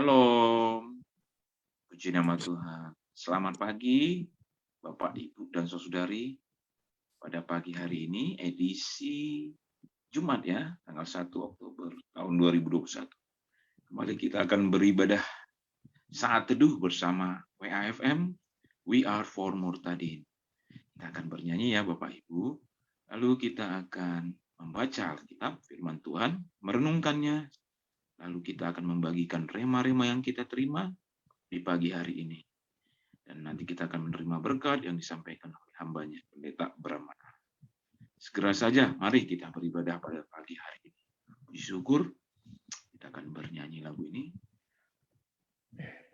Shalom, puji nama Tuhan. Selamat pagi, Bapak, Ibu, dan Saudari. Pada pagi hari ini, edisi Jumat ya, tanggal 1 Oktober tahun 2021. Kembali kita akan beribadah saat teduh bersama WAFM, We Are For Murtadin. Kita akan bernyanyi ya Bapak Ibu, lalu kita akan membaca Alkitab, firman Tuhan, merenungkannya, lalu kita akan membagikan rema-rema yang kita terima di pagi hari ini. Dan nanti kita akan menerima berkat yang disampaikan oleh hambanya, Pendeta Brahmana. Segera saja, mari kita beribadah pada pagi hari ini. Puji syukur, kita akan bernyanyi lagu ini.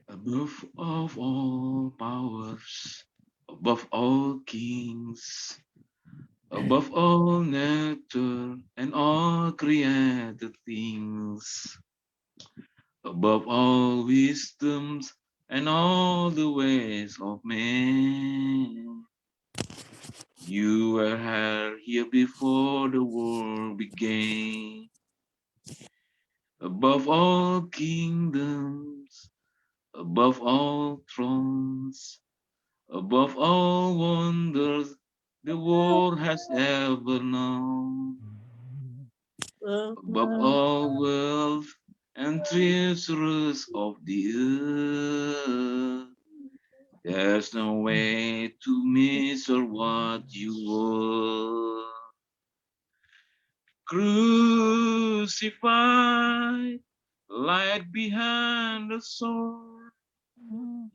Above of all powers, above all kings, above all nature and all created things, above all wisdoms and all the ways of man. You were here before the world began. Above all kingdoms, above all thrones, above all wonders the world has ever known. Above all wealth and treasures of the earth, there's no way to measure what you were. Crucified, light behind the sword,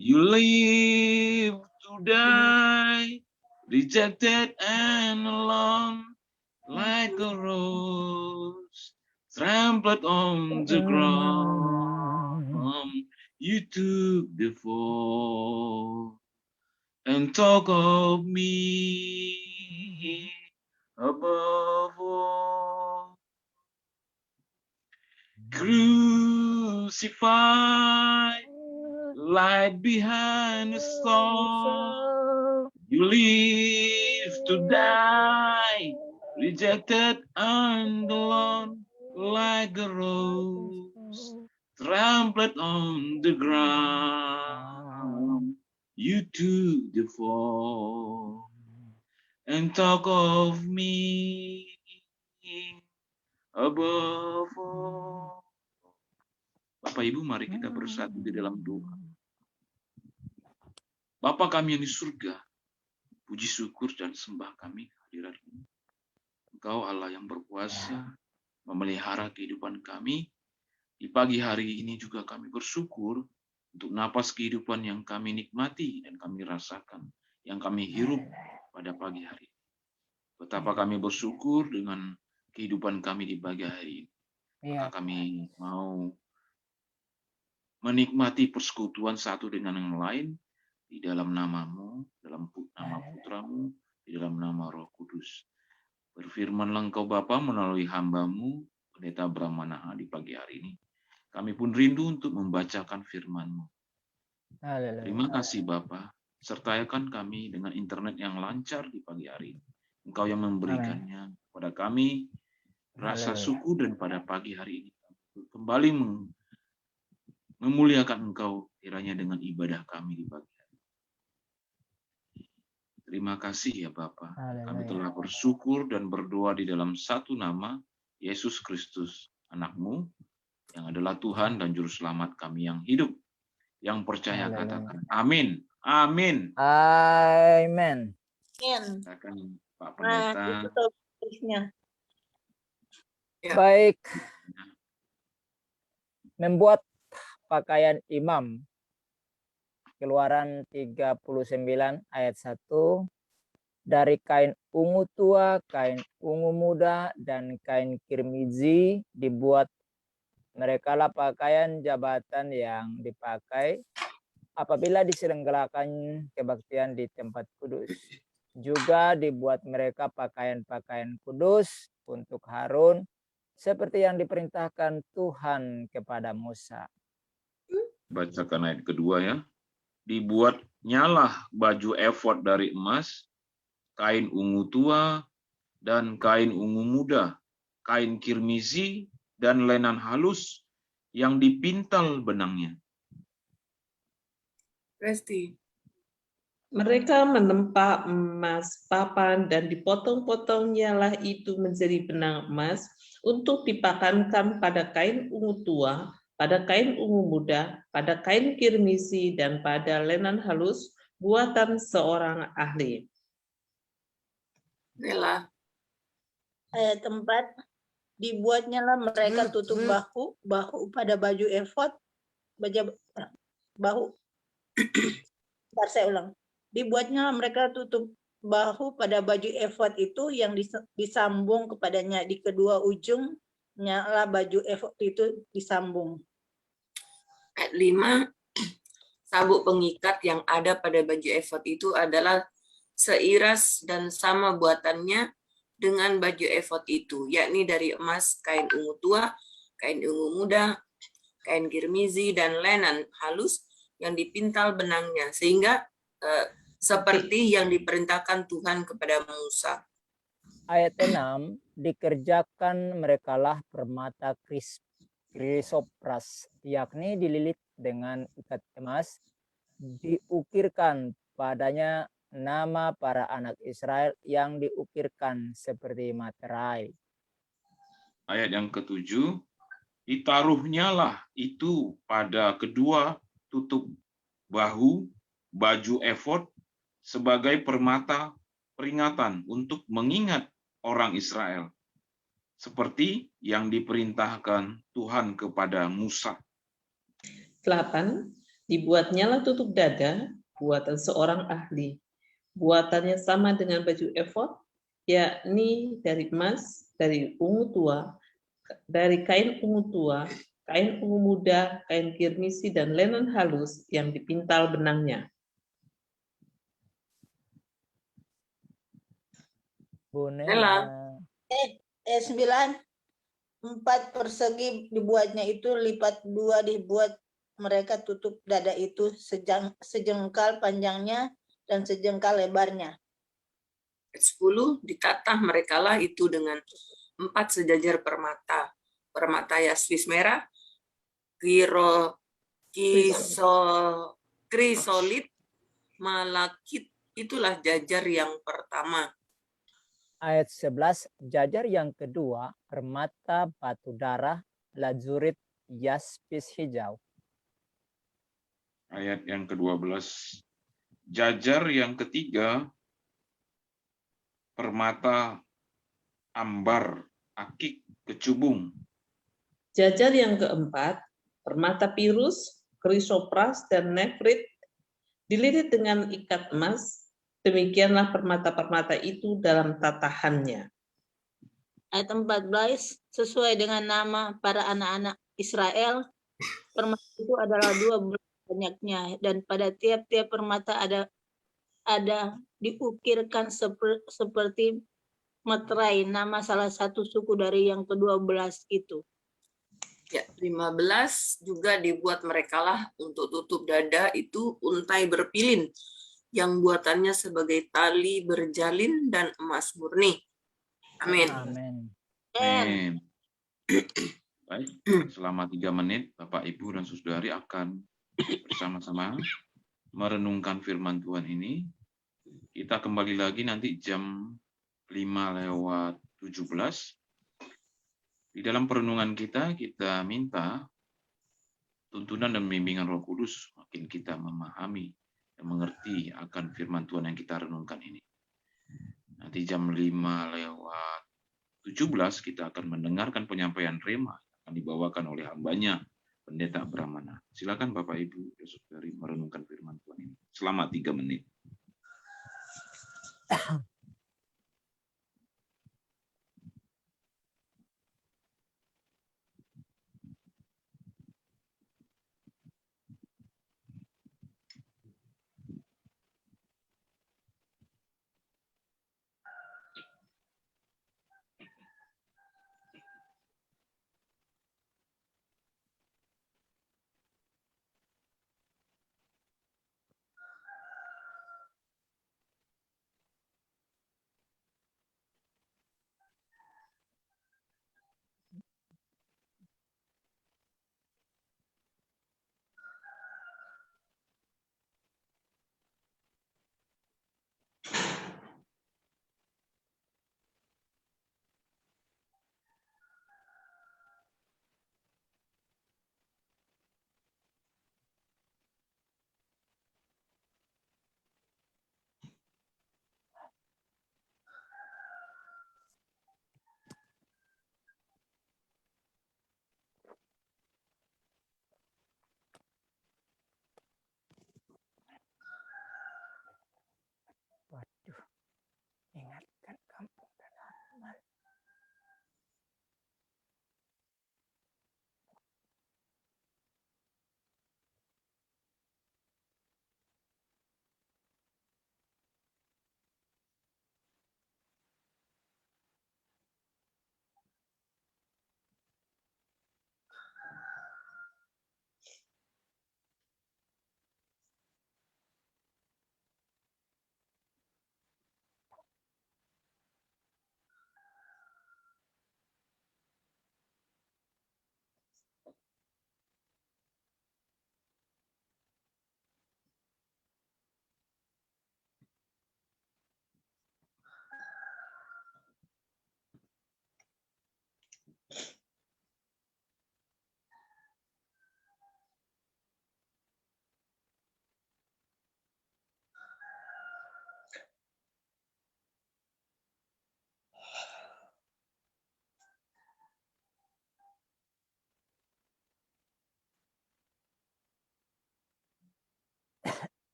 you live to die, rejected and alone, like a rose trampled on the ground. You took the fall and talk of me above all. Crucified, light behind the storm, you live to die, rejected and alone, like a rose trampled on the ground. You took the fall and talk of me above all. Bapak Ibu, mari kita bersatu di dalam doa. Bapa kami yang di surga, puji syukur dan sembah kami kehadirat-Mu. Engkau Allah yang berkuasa memelihara kehidupan kami. Di pagi hari ini juga kami bersyukur untuk napas kehidupan yang kami nikmati dan kami rasakan, yang kami hirup pada pagi hari ini. Betapa kami bersyukur dengan kehidupan kami di pagi hari ini. Maka kami mau menikmati persekutuan satu dengan yang lain di dalam nama-Mu, dalam nama Putra-Mu, di dalam nama Roh Kudus. Berfirmanlah Engkau Bapa melalui hamba-Mu, Pendeta Brahmana di pagi hari ini. Kami pun rindu untuk membacakan firman-Mu. Terima kasih Bapa, sertakan kami dengan internet yang lancar di pagi hari ini. Engkau yang memberikannya kepada kami rasa syukur, dan pada pagi hari ini kembali memuliakan Engkau kiranya dengan ibadah kami di pagi hari. Terima kasih ya Bapa. Kami telah bersyukur dan berdoa di dalam satu nama, Yesus Kristus, anak-Mu, yang adalah Tuhan dan Juru Selamat kami yang hidup. Yang percaya katakan amin. Amin. Amin. Silakan Pak Pendeta. Baik. Membuat pakaian imam. Keluaran 39 ayat 1. Dari kain ungu tua, kain ungu muda, dan kain kirmizi dibuat merekalah pakaian jabatan yang dipakai apabila diselenggarakan kebaktian di tempat kudus. Juga dibuat mereka pakaian-pakaian kudus untuk Harun seperti yang diperintahkan Tuhan kepada Musa. Bacakan ayat kedua ya. Dibuat nyalah baju efod dari emas, kain ungu tua, dan kain ungu muda, kain kirmizi, dan lenan halus, yang dipintal benangnya. Resti. Mereka menempa emas papan dan dipotong-potongnya lah itu menjadi benang emas untuk dipakankan pada kain ungu tua, pada kain ungu muda, pada kain kirmisi, dan pada lenan halus buatan seorang ahli. Nela. Ayat 4, dibuatnya lah mereka tutup bahu pada baju efod, bahu, ntar saya ulang. Dibuatnya lah mereka tutup bahu pada baju efod itu yang disambung kepadanya, di kedua ujungnya lah baju efod itu disambung. Ayat 5, sabuk pengikat yang ada pada baju efod itu adalah seiras dan sama buatannya dengan baju efod itu, yakni dari emas, kain ungu tua, kain ungu muda, kain kirmizi, dan lenan halus yang dipintal benangnya, sehingga seperti yang diperintahkan Tuhan kepada Musa. Ayat 6, dikerjakan merekalah permata krisopras, yakni dililit dengan ikat emas, diukirkan padanya nama para anak Israel yang diukirkan seperti materai. Ayat yang ke-7, ditaruhnya lah itu pada kedua tutup bahu baju efod sebagai permata peringatan untuk mengingat orang Israel, seperti yang diperintahkan Tuhan kepada Musa. 8. Dibuatnya lah tutup dada buatan seorang ahli. Buatannya sama dengan baju efod, yakni dari emas, dari ungu tua, dari kain ungu tua, kain ungu muda, kain kirmisi, dan lenan halus yang dipintal benangnya. Bu Nela. Nela. 9, 4 persegi dibuatnya itu lipat 2, dibuat mereka tutup dada itu sejengkal panjangnya dan sejengkal lebarnya. 10, ditatah merekalah itu dengan 4 sejajar permata. Permata yaspis merah, krisolit, malakit, itulah jajar yang pertama. Ayat 11, jajar yang kedua, permata batu darah, lazurit, yaspis hijau. Ayat yang ke-12, jajar yang ketiga, permata ambar, akik, kecubung. Jajar yang keempat, permata pirus, krisopras, dan nefrit, dililit dengan ikat emas. Demikianlah permata-permata itu dalam tatahannya. Ayat 14, sesuai dengan nama para anak-anak Israel, permata itu adalah 12 banyaknya, dan pada tiap-tiap permata ada diukirkan seperti materai, nama salah satu suku dari yang ke-12 itu. Ya, 15 juga dibuat merekalah untuk tutup dada itu untai berpilin yang buatannya sebagai tali berjalin dan emas murni. Amin. Amin. Amin. Baik, selama 3 menit Bapak, Ibu, dan Saudari akan bersama-sama merenungkan firman Tuhan ini. Kita kembali lagi nanti jam 5:17. Di dalam perenungan kita minta tuntunan dan bimbingan Roh Kudus, makin kita memahami dan mengerti akan firman Tuhan yang kita renungkan ini. Nanti jam 5:17 kita akan mendengarkan penyampaian rema yang akan dibawakan oleh hambanya, Pendeta Brahmana. Silakan Bapak, Ibu, dan Saudari merenungkan firman Tuhan ini selama 3 menit.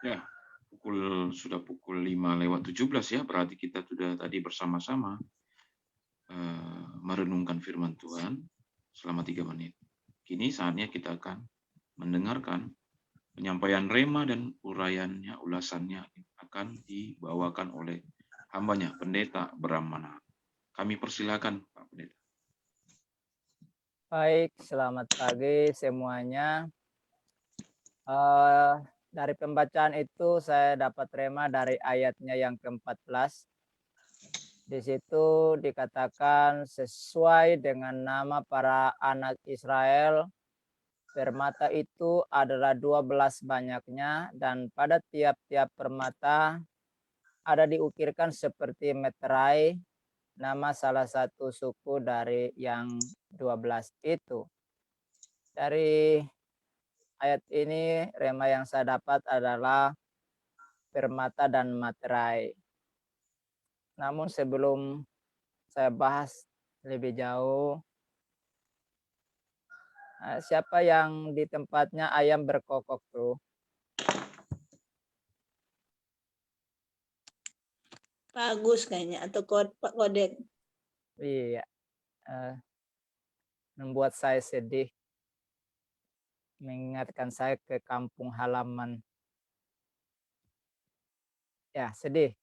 Ya, sudah pukul 5:17 ya, berarti kita sudah tadi bersama-sama merenungkan firman Tuhan selama 3 menit. Kini saatnya kita akan mendengarkan penyampaian rema dan uraiannya, ulasannya akan dibawakan oleh hambanya, Pendeta Bram Manahan. Kami persilakan, Pak Pendeta. Baik, selamat pagi semuanya. Dari pembacaan itu saya dapat rema dari ayatnya yang ke-14. Di situ dikatakan sesuai dengan nama para anak Israel, permata itu adalah 12 banyaknya, dan pada tiap-tiap permata ada diukirkan seperti meterai, nama salah satu suku dari yang 12 itu. Dari ayat ini rema yang saya dapat adalah permata dan materai. Namun sebelum saya bahas lebih jauh, siapa yang di tempatnya ayam berkokok tuh? Pak Agus kayaknya atau Pak Kodet. Iya, membuat saya sedih, mengingatkan saya ke kampung halaman. Ya, sedih.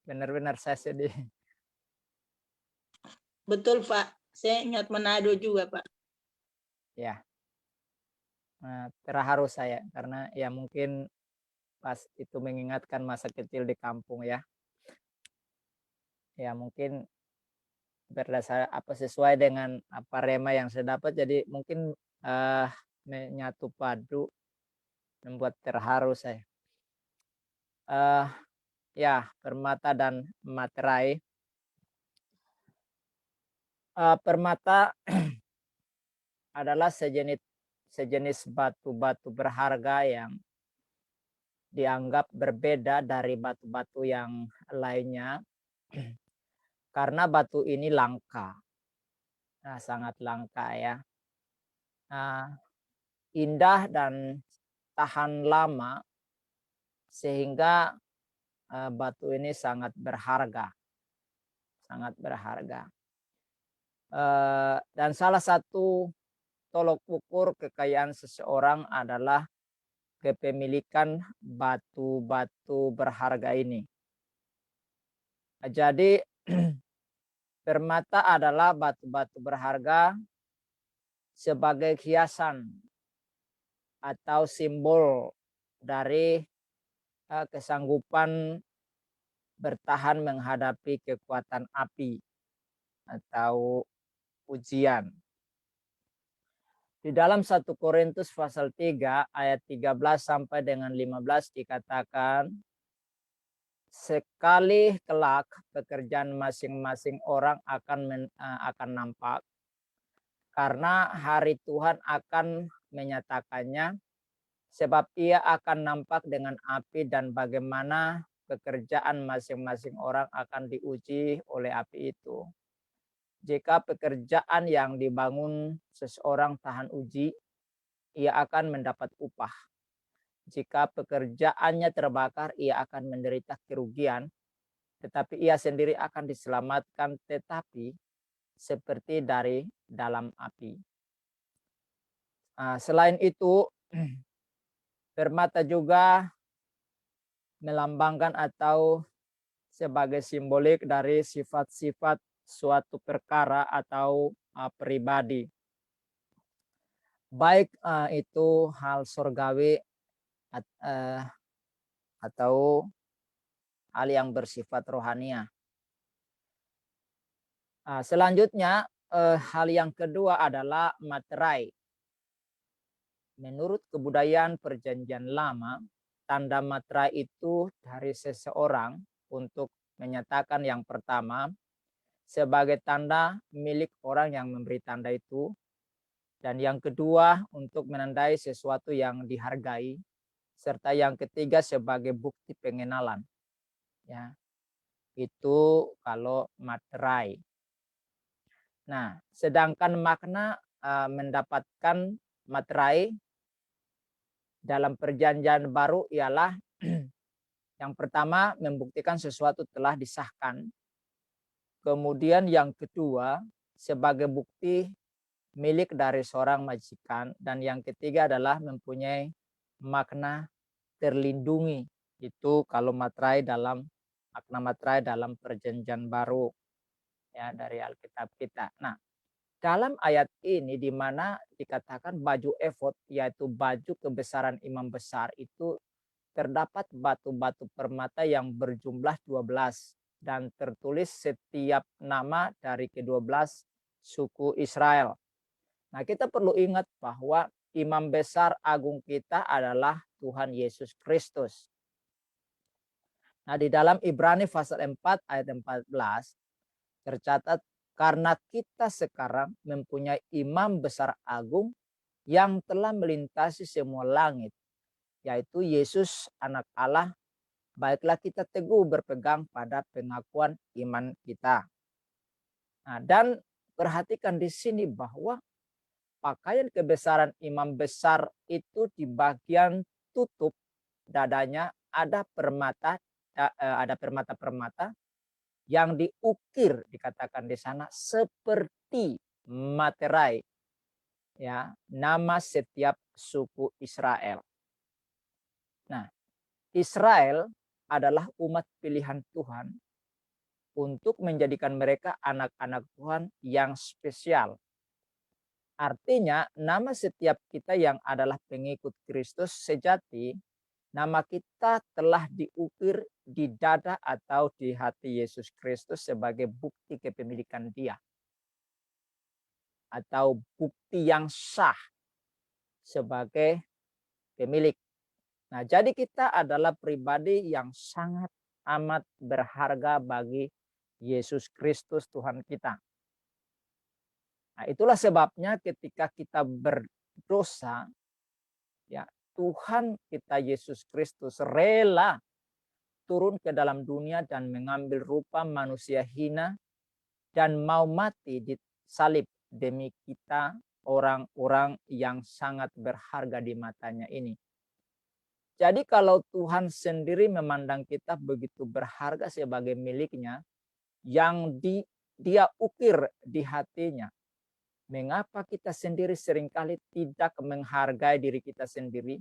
Benar-benar saya sedih. Betul Pak, saya ingat Manado juga Pak. Ya, terharu saya karena ya mungkin pas itu mengingatkan masa kecil di kampung ya. Ya mungkin berdasar sesuai dengan apa rema yang saya dapat, jadi mungkin menyatu padu membuat terharu saya. Ya, permata dan materai. Permata adalah sejenis batu-batu berharga yang dianggap berbeda dari batu-batu yang lainnya karena batu ini langka. Nah, sangat langka ya. Indah dan tahan lama sehingga batu ini sangat berharga. Sangat berharga. Dan salah satu tolok ukur kekayaan seseorang adalah kepemilikan batu-batu berharga ini. Jadi permata adalah batu-batu berharga sebagai hiasan atau simbol dari kesanggupan bertahan menghadapi kekuatan api atau ujian. Di dalam 1 Korintus pasal 3 ayat 13 sampai dengan 15 dikatakan, sekali kelak pekerjaan masing-masing orang akan nampak, karena hari Tuhan akan menyatakannya, sebab ia akan nampak dengan api dan bagaimana pekerjaan masing-masing orang akan diuji oleh api itu. Jika pekerjaan yang dibangun seseorang tahan uji, ia akan mendapat upah. Jika pekerjaannya terbakar, ia akan menderita kerugian, tetapi ia sendiri akan diselamatkan, tetapi seperti dari dalam api. Selain itu, permata juga melambangkan atau sebagai simbolik dari sifat-sifat suatu perkara atau pribadi. Baik itu hal surgawi atau hal yang bersifat rohania. Selanjutnya hal yang kedua adalah materai. Menurut kebudayaan perjanjian lama, tanda materai itu dari seseorang untuk menyatakan yang pertama sebagai tanda milik orang yang memberi tanda itu, dan yang kedua untuk menandai sesuatu yang dihargai, serta yang ketiga sebagai bukti pengenalan. Ya, itu kalau materai. Nah, sedangkan makna mendapatkan materai dalam perjanjian baru ialah Yang pertama, membuktikan sesuatu telah disahkan. Kemudian yang kedua, sebagai bukti milik dari seorang majikan. Dan yang ketiga adalah mempunyai makna terlindungi. Itu kalau makna materai dalam perjanjian baru ya dari Alkitab kita. Nah, dalam ayat ini di mana dikatakan baju efod, yaitu baju kebesaran imam besar, itu terdapat batu-batu permata yang berjumlah 12 dan tertulis setiap nama dari ke-12 suku Israel. Nah, kita perlu ingat bahwa imam besar agung kita adalah Tuhan Yesus Kristus. Nah, di dalam Ibrani pasal 4 ayat 14 tercatat, karena kita sekarang mempunyai imam besar agung yang telah melintasi semua langit, yaitu Yesus anak Allah, baiklah kita teguh berpegang pada pengakuan iman kita. Nah, dan perhatikan di sini bahwa pakaian kebesaran imam besar itu di bagian tutup dadanya ada permata-permata yang diukir, dikatakan di sana seperti materai ya, nama setiap suku Israel. Nah, Israel adalah umat pilihan Tuhan untuk menjadikan mereka anak-anak Tuhan yang spesial. Artinya, nama setiap kita yang adalah pengikut Kristus sejati, nama kita telah diukir di dada atau di hati Yesus Kristus sebagai bukti kepemilikan Dia. Atau bukti yang sah sebagai pemilik. Nah, jadi kita adalah pribadi yang sangat amat berharga bagi Yesus Kristus Tuhan kita. Nah, itulah sebabnya ketika kita berdosa, ya, Tuhan kita Yesus Kristus rela turun ke dalam dunia dan mengambil rupa manusia hina dan mau mati di salib demi kita, orang-orang yang sangat berharga di matanya ini. Jadi kalau Tuhan sendiri memandang kita begitu berharga sebagai miliknya, yang Dia ukir di hatinya, mengapa kita sendiri seringkali tidak menghargai diri kita sendiri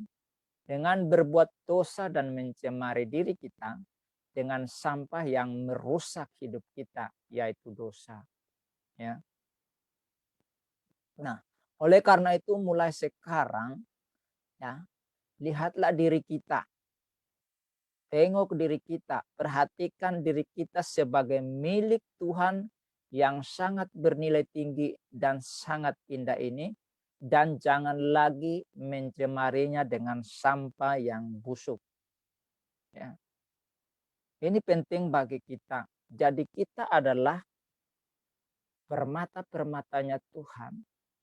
dengan berbuat dosa dan mencemari diri kita dengan sampah yang merusak hidup kita, yaitu dosa. Ya. Nah, oleh karena itu mulai sekarang, ya, lihatlah diri kita. Tengok diri kita, perhatikan diri kita sebagai milik Tuhan yang sangat bernilai tinggi dan sangat indah ini, dan jangan lagi mencemarinya dengan sampah yang busuk. Ya. Ini penting bagi kita. Jadi kita adalah permata-permatanya Tuhan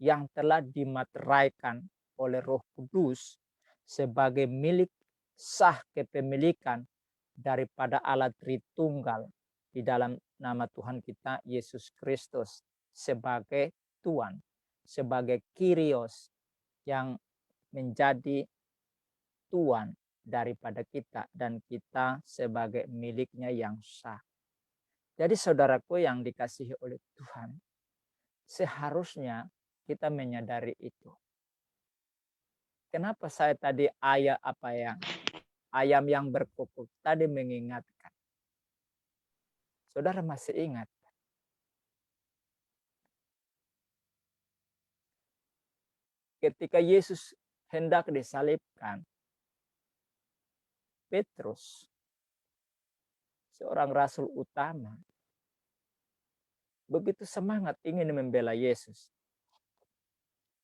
yang telah dimateraikan oleh Roh Kudus sebagai milik sah kepemilikan daripada Allah Tritunggal di dalam nama Tuhan kita Yesus Kristus sebagai Tuhan, sebagai Kyrios yang menjadi Tuhan daripada kita dan kita sebagai miliknya yang sah. Jadi saudaraku yang dikasihi oleh Tuhan, seharusnya kita menyadari itu. Kenapa saya tadi ayam yang berkokok tadi mengingatkan? Saudara masih ingat? Ketika Yesus hendak disalibkan, Petrus, seorang rasul utama, begitu semangat ingin membela Yesus.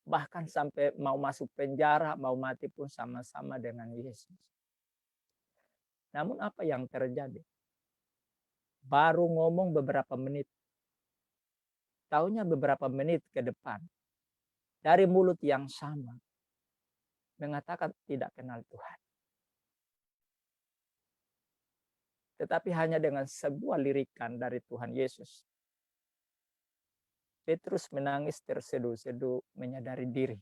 Bahkan sampai mau masuk penjara, mau mati pun sama-sama dengan Yesus. Namun apa yang terjadi? Baru ngomong beberapa menit. Taunya beberapa menit ke depan. Dari mulut yang sama. Mengatakan tidak kenal Tuhan. Tetapi hanya dengan sebuah lirikan dari Tuhan Yesus, Petrus menangis terseduh-seduh menyadari diri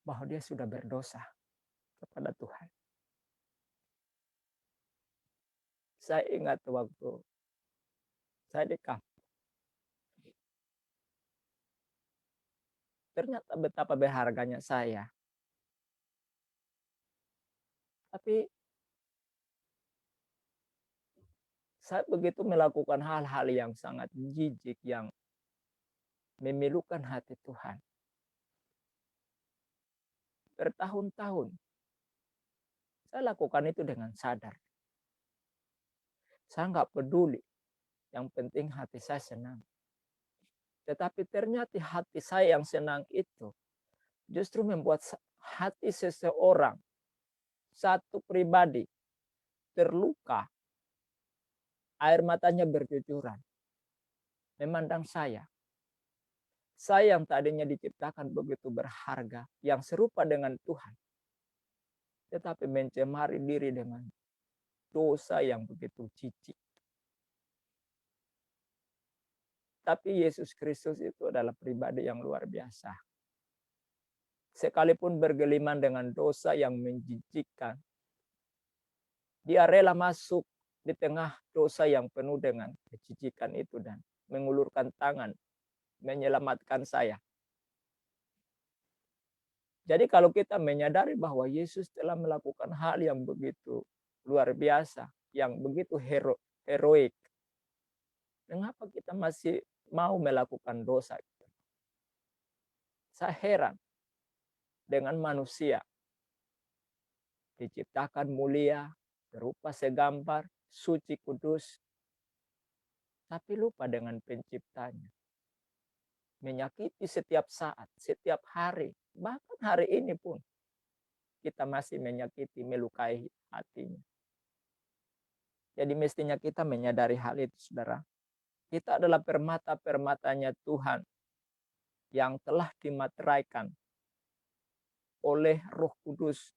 bahwa dia sudah berdosa. kepada Tuhan. Saya ingat waktu saya di kampung. Ternyata betapa berharganya saya. Tapi saya begitu melakukan hal-hal yang sangat jijik, yang memilukan hati Tuhan. Bertahun-tahun saya lakukan itu dengan sadar. Saya nggak peduli, yang penting hati saya senang. Tetapi ternyata hati saya yang senang itu justru membuat hati seseorang, satu pribadi, terluka. Air matanya bercucuran. Memandang saya. Saya yang tadinya diciptakan begitu berharga, yang serupa dengan Tuhan. Tetapi mencemari diri dengan dosa yang begitu jijik. Tapi Yesus Kristus itu adalah pribadi yang luar biasa. Sekalipun bergeliman dengan dosa yang menjijikkan, dia rela masuk di tengah dosa yang penuh dengan kejijikan itu dan mengulurkan tangan, menyelamatkan saya. Jadi kalau kita menyadari bahwa Yesus telah melakukan hal yang begitu luar biasa, yang begitu heroik, mengapa kita masih mau melakukan dosa? Saya heran dengan manusia. Diciptakan mulia, serupa segambar, suci kudus, tapi lupa dengan penciptanya. Menyakiti setiap saat, setiap hari, bahkan hari ini pun kita masih menyakiti, melukai hatinya. Jadi mestinya kita menyadari hal itu, saudara. Kita adalah permata-permatanya Tuhan yang telah dimateraikan oleh Roh Kudus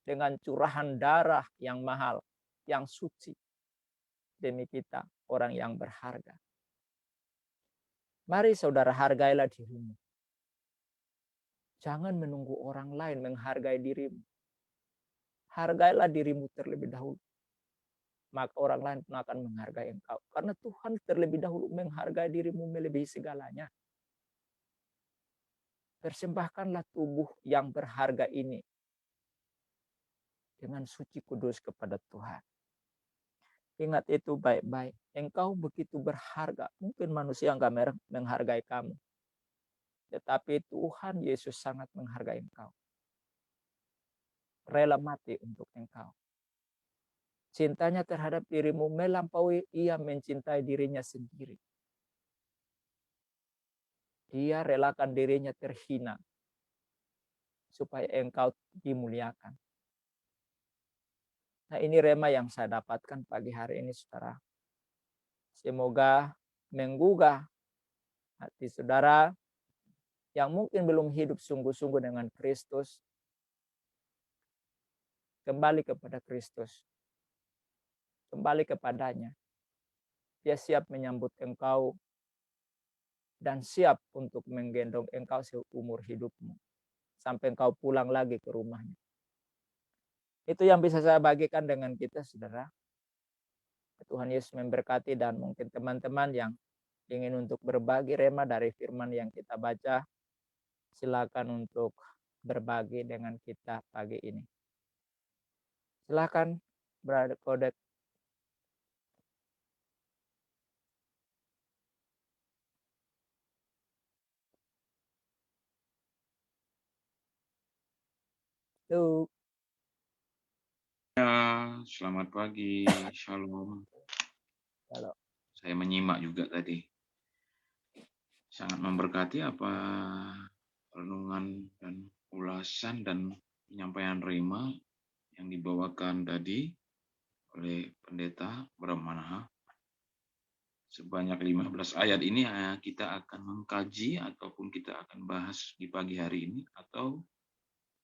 dengan curahan darah yang mahal, yang suci demi kita, orang yang berharga. Mari saudara, hargailah dirimu. Jangan menunggu orang lain menghargai dirimu. Hargailah dirimu terlebih dahulu. Maka orang lain pun akan menghargai engkau. Karena Tuhan terlebih dahulu menghargai dirimu melebihi segalanya. Persembahkanlah tubuh yang berharga ini dengan suci kudus kepada Tuhan. Ingat itu baik-baik. Engkau begitu berharga. Mungkin manusia enggak menghargai kamu. Tetapi Tuhan Yesus sangat menghargai engkau. Rela mati untuk engkau. Cintanya terhadap dirimu melampaui ia mencintai dirinya sendiri. Dia relakan dirinya terhina supaya engkau dimuliakan. Nah, ini rema yang saya dapatkan pagi hari ini, saudara. Semoga menggugah hati saudara yang mungkin belum hidup sungguh-sungguh dengan Kristus. Kembali kepada Kristus. Kembali kepadanya. Dia siap menyambut engkau dan siap untuk menggendong engkau seumur hidupmu. Sampai engkau pulang lagi ke rumahnya. Itu yang bisa saya bagikan dengan kita, saudara. Tuhan Yesus memberkati, dan mungkin teman-teman yang ingin untuk berbagi rema dari firman yang kita baca, silakan untuk berbagi dengan kita pagi ini. Silakan, Brother Kodet. Tuh. Ya, selamat pagi, shalom. Halo. Saya menyimak juga tadi. Sangat memberkati apa renungan dan ulasan dan penyampaian rema yang dibawakan tadi oleh Pendeta Bram Manaha. Sebanyak 15 ayat ini kita akan mengkaji ataupun kita akan bahas di pagi hari ini, atau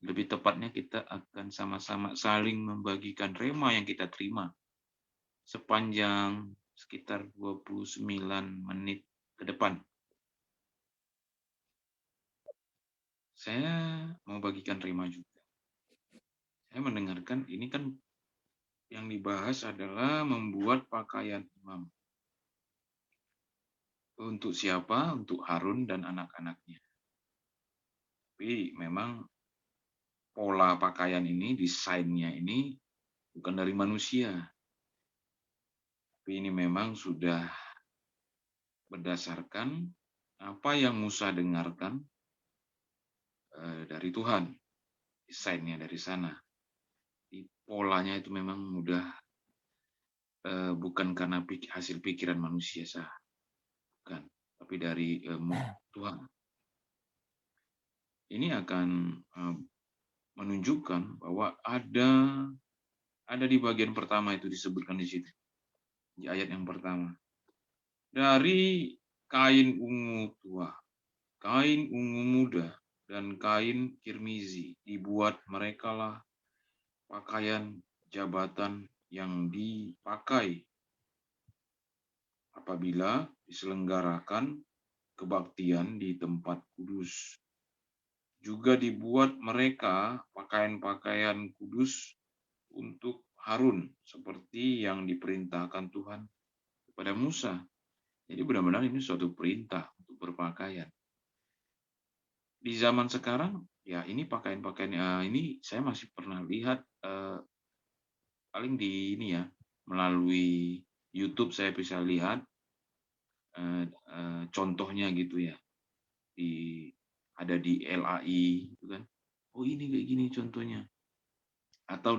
lebih tepatnya kita akan sama-sama saling membagikan rema yang kita terima sepanjang sekitar 29 menit ke depan. Saya mau bagikan rema juga. saya mendengarkan ini kan yang dibahas adalah membuat pakaian imam. Untuk siapa? Untuk Harun dan anak-anaknya. Tapi memang pola pakaian ini, desainnya ini bukan dari manusia. Tapi ini memang sudah berdasarkan apa yang Musa dengarkan dari Tuhan. Desainnya dari sana. Polanya itu memang mudah, bukan karena hasil pikiran manusia sah. Bukan, tapi dari Tuhan. Ini akan menunjukkan bahwa ada di bagian pertama itu disebutkan di situ, di ayat yang pertama. Dari kain ungu tua, kain ungu muda, dan kain kirmizi dibuat merekalah pakaian jabatan yang dipakai apabila diselenggarakan kebaktian di tempat kudus. Juga dibuat mereka pakaian-pakaian kudus untuk Harun, seperti yang diperintahkan Tuhan kepada Musa. Jadi benar-benar ini suatu perintah untuk berpakaian. Di zaman sekarang, ya ini pakaian-pakaian ini saya masih pernah lihat paling di ini ya, melalui YouTube saya bisa lihat contohnya gitu ya, ada di LAI gitu kan. Oh ini kayak gini contohnya. Atau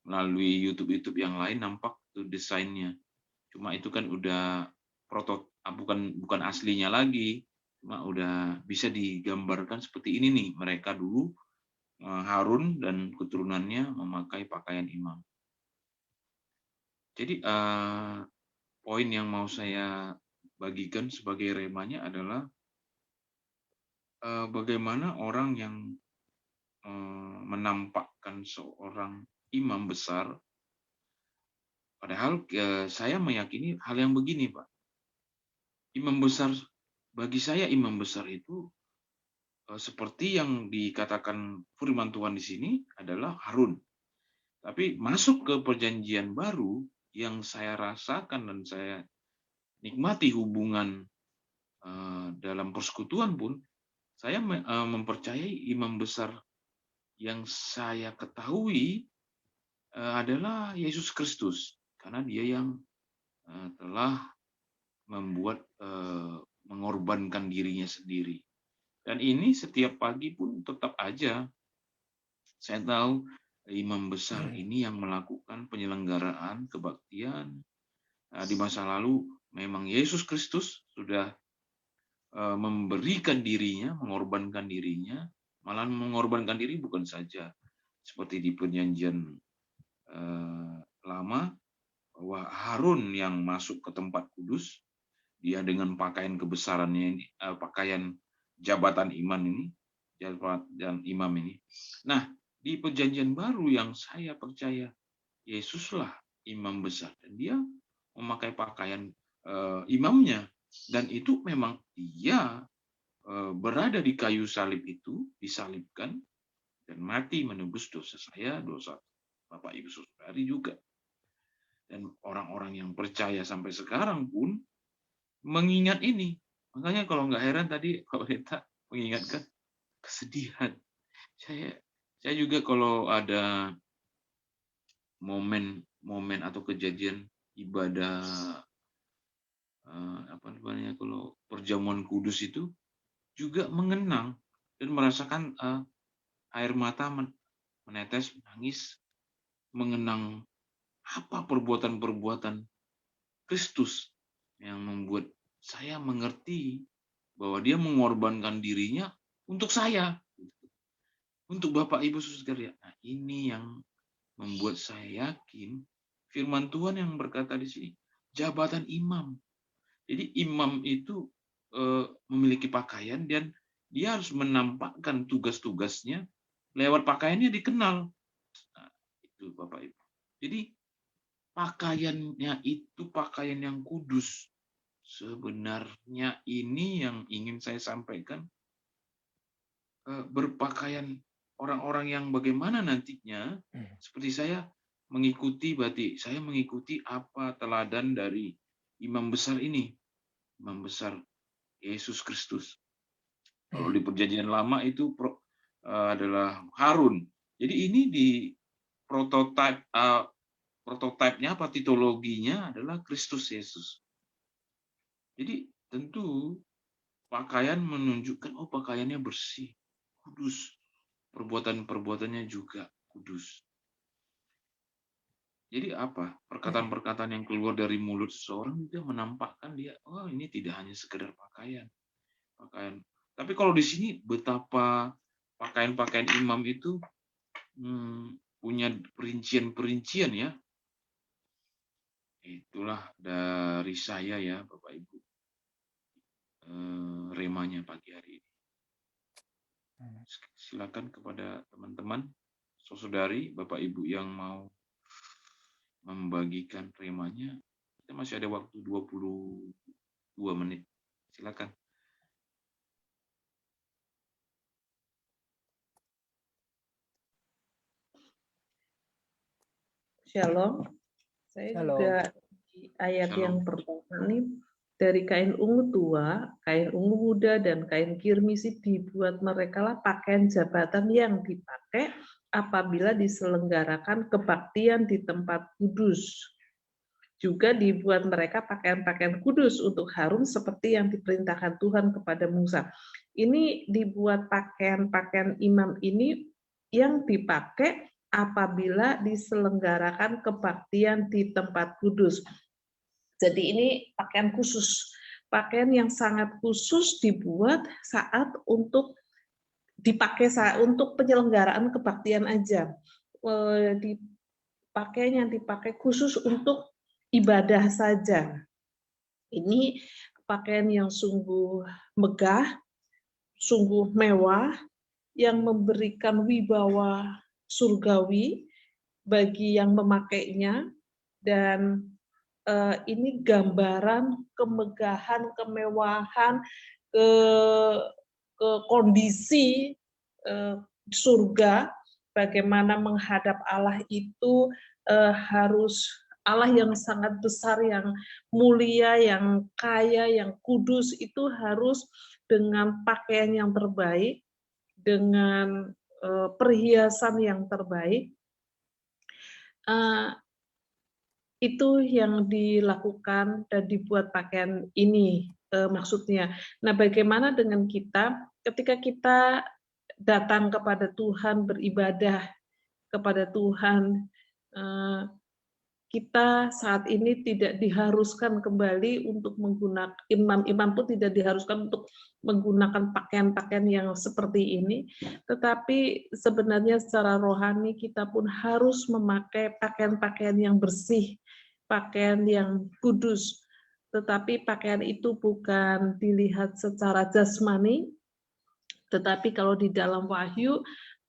melalui YouTube yang lain nampak tuh desainnya. Cuma itu kan udah bukan aslinya lagi. Cuma udah bisa digambarkan seperti ini nih. Mereka dulu Harun dan keturunannya memakai pakaian imam. Jadi poin yang mau saya bagikan sebagai remanya adalah bagaimana orang yang menampakkan seorang imam besar, padahal saya meyakini hal yang begini, Pak. Imam besar, bagi saya imam besar itu seperti yang dikatakan firman Tuhan di sini adalah Harun. Tapi masuk ke perjanjian baru yang saya rasakan dan saya nikmati hubungan dalam persekutuan pun, saya mempercayai imam besar yang saya ketahui adalah Yesus Kristus, karena dia yang telah membuat mengorbankan dirinya sendiri. Dan ini setiap pagi pun tetap aja saya tahu imam besar ini yang melakukan penyelenggaraan kebaktian. Di masa lalu memang Yesus Kristus sudah memberikan dirinya, mengorbankan dirinya, malah mengorbankan diri bukan saja seperti di perjanjian lama, bahwa Harun yang masuk ke tempat kudus, dia dengan pakaian kebesarannya ini, pakaian jabatan imam ini. Nah, di perjanjian baru yang saya percaya, Yesuslah imam besar, dan dia memakai pakaian imamnya, dan itu memang dia berada di kayu salib itu, disalibkan dan mati menebus dosa saya, dosa Bapak Ibu Saudari juga. Dan orang-orang yang percaya sampai sekarang pun mengingat ini. Makanya kalau nggak heran tadi Pak Pendeta mengingatkan kesedihan. Saya juga kalau ada momen atau kejadian ibadah kalau perjamuan kudus itu juga mengenang dan merasakan air mata menetes, menangis, mengenang apa perbuatan-perbuatan Kristus yang membuat saya mengerti bahwa dia mengorbankan dirinya untuk saya, untuk Bapak Ibu Saudara. Nah, ini yang membuat saya yakin firman Tuhan yang berkata di sini, jabatan imam. Jadi imam itu memiliki pakaian dan dia harus menampakkan tugas-tugasnya lewat pakaiannya dikenal. Nah, itu Bapak Ibu. Jadi pakaiannya itu pakaian yang kudus. Sebenarnya ini yang ingin saya sampaikan. Berpakaian orang-orang yang bagaimana nantinya, seperti saya mengikuti, berarti saya mengikuti apa teladan dari imam besar ini, imam besar Yesus Kristus. Kalau di Perjanjian Lama itu adalah Harun. Jadi ini di prototipenya apa titologinya adalah Kristus Yesus. Jadi tentu pakaian menunjukkan pakaiannya bersih, kudus. Perbuatan-perbuatannya juga kudus. Jadi apa? Perkataan-perkataan yang keluar dari mulut seseorang itu menampakkan dia, ini tidak hanya sekedar pakaian. Tapi kalau di sini betapa pakaian-pakaian imam itu punya perincian-perincian ya. Itulah dari saya ya, Bapak Ibu. Remanya pagi hari ini. Silakan kepada teman-teman, saudari, Bapak Ibu yang mau membagikan remanya. Kita masih ada waktu 22 menit. Silakan. Shalom. Saya Shalom. juga di ayat Shalom. yang pertama nih, dari kain ungu tua, kain ungu muda, dan kain kirmisi dibuat merekalah pakaian jabatan yang dipakai apabila diselenggarakan kebaktian di tempat kudus. Juga dibuat mereka pakaian-pakaian kudus untuk Harun seperti yang diperintahkan Tuhan kepada Musa. Ini dibuat pakaian-pakaian imam ini yang dipakai apabila diselenggarakan kebaktian di tempat kudus. Jadi ini pakaian khusus, pakaian yang sangat khusus dibuat saat untuk dipakai untuk penyelenggaraan kebaktian aja. Pakaian yang dipakai khusus untuk ibadah saja. Ini pakaian yang sungguh megah, sungguh mewah, yang memberikan wibawa surgawi bagi yang memakainya, dan ini gambaran kemegahan, kemewahan, ke kondisi surga, bagaimana menghadap Allah itu harus Allah yang sangat besar, yang mulia, yang kaya, yang kudus, itu harus dengan pakaian yang terbaik, dengan perhiasan yang terbaik. Itu yang dilakukan dan dibuat pakaian ini maksudnya. Nah, bagaimana dengan kita ketika kita datang kepada Tuhan, beribadah kepada Tuhan, kita saat ini tidak diharuskan kembali untuk menggunakan, imam-imam pun tidak diharuskan untuk menggunakan pakaian-pakaian yang seperti ini, tetapi sebenarnya secara rohani kita pun harus memakai pakaian-pakaian yang bersih, pakaian yang kudus. Tetapi pakaian itu bukan dilihat secara jasmani, tetapi kalau di dalam Wahyu,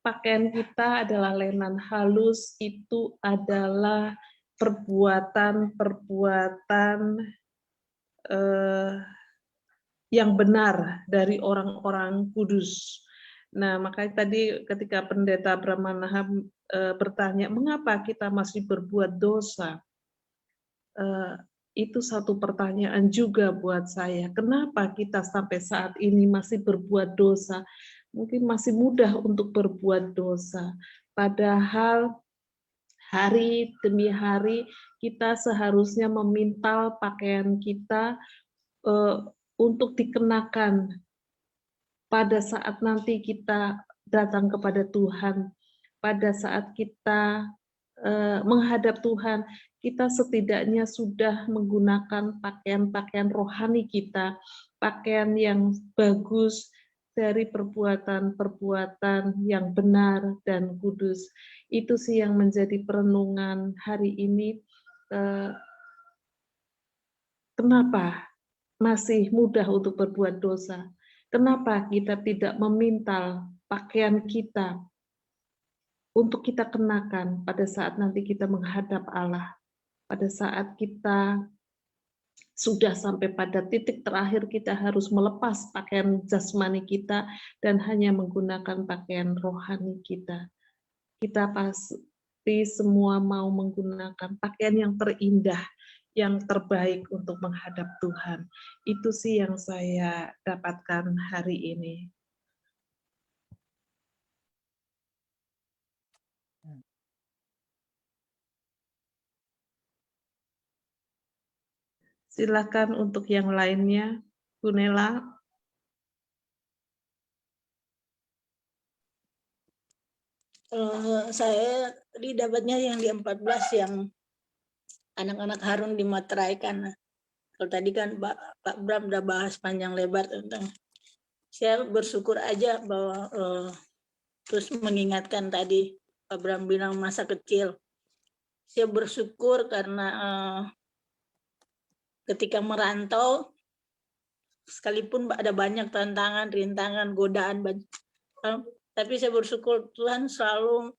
pakaian kita adalah lenan halus, itu adalah perbuatan-perbuatan yang benar dari orang-orang kudus. Nah, makanya tadi ketika Pendeta Brahmanaham bertanya, mengapa kita masih berbuat dosa? Itu satu pertanyaan juga buat saya. Kenapa kita sampai saat ini masih berbuat dosa? Mungkin masih mudah untuk berbuat dosa. Padahal hari demi hari kita seharusnya memintal pakaian kita untuk dikenakan pada saat nanti kita datang kepada Tuhan, pada saat kita menghadap Tuhan, kita setidaknya sudah menggunakan pakaian-pakaian rohani kita, pakaian yang bagus dari perbuatan-perbuatan yang benar dan kudus. Itu sih yang menjadi perenungan hari ini. Kenapa masih mudah untuk berbuat dosa? Kenapa kita tidak memintal pakaian kita untuk kita kenakan pada saat nanti kita menghadap Allah, pada saat kita sudah sampai pada titik terakhir kita harus melepas pakaian jasmani kita dan hanya menggunakan pakaian rohani kita. Kita pasti semua mau menggunakan pakaian yang terindah, yang terbaik untuk menghadap Tuhan. Itu sih yang saya dapatkan hari ini. Silakan untuk yang lainnya, Bu Nela. Saya dapatnya yang di 14 yang anak-anak Harun dimateraikan. Kalau tadi kan Pak Bram udah bahas panjang lebar tentang, saya bersyukur aja bahwa terus mengingatkan tadi Pak Bram bilang masa kecil. Saya bersyukur karena ketika merantau, sekalipun ada banyak tantangan, rintangan, godaan, tapi saya bersyukur Tuhan selalu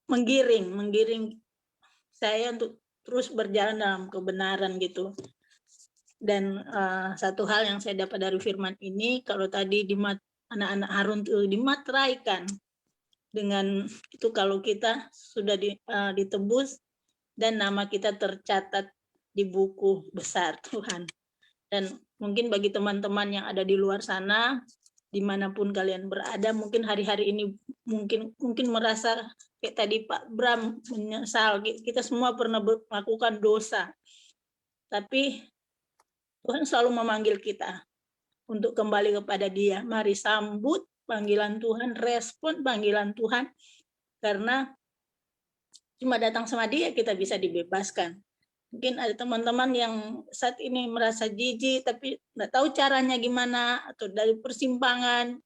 menggiring saya untuk terus berjalan dalam kebenaran gitu. Dan satu hal yang saya dapat dari firman ini, kalau tadi anak-anak Harun itu dimateraikan dengan itu, kalau kita sudah ditebus dan nama kita tercatat di buku besar Tuhan. Dan mungkin bagi teman-teman yang ada di luar sana, dimanapun kalian berada, mungkin hari-hari ini mungkin merasa kayak tadi Pak Bram menyesal. Kita semua pernah melakukan dosa, tapi Tuhan selalu memanggil kita untuk kembali kepada Dia. Mari sambut panggilan Tuhan, respon panggilan Tuhan, karena cuma datang sama Dia kita bisa dibebaskan. Mungkin ada teman-teman yang saat ini merasa jijik tapi nggak tahu caranya gimana, atau dari persimpangan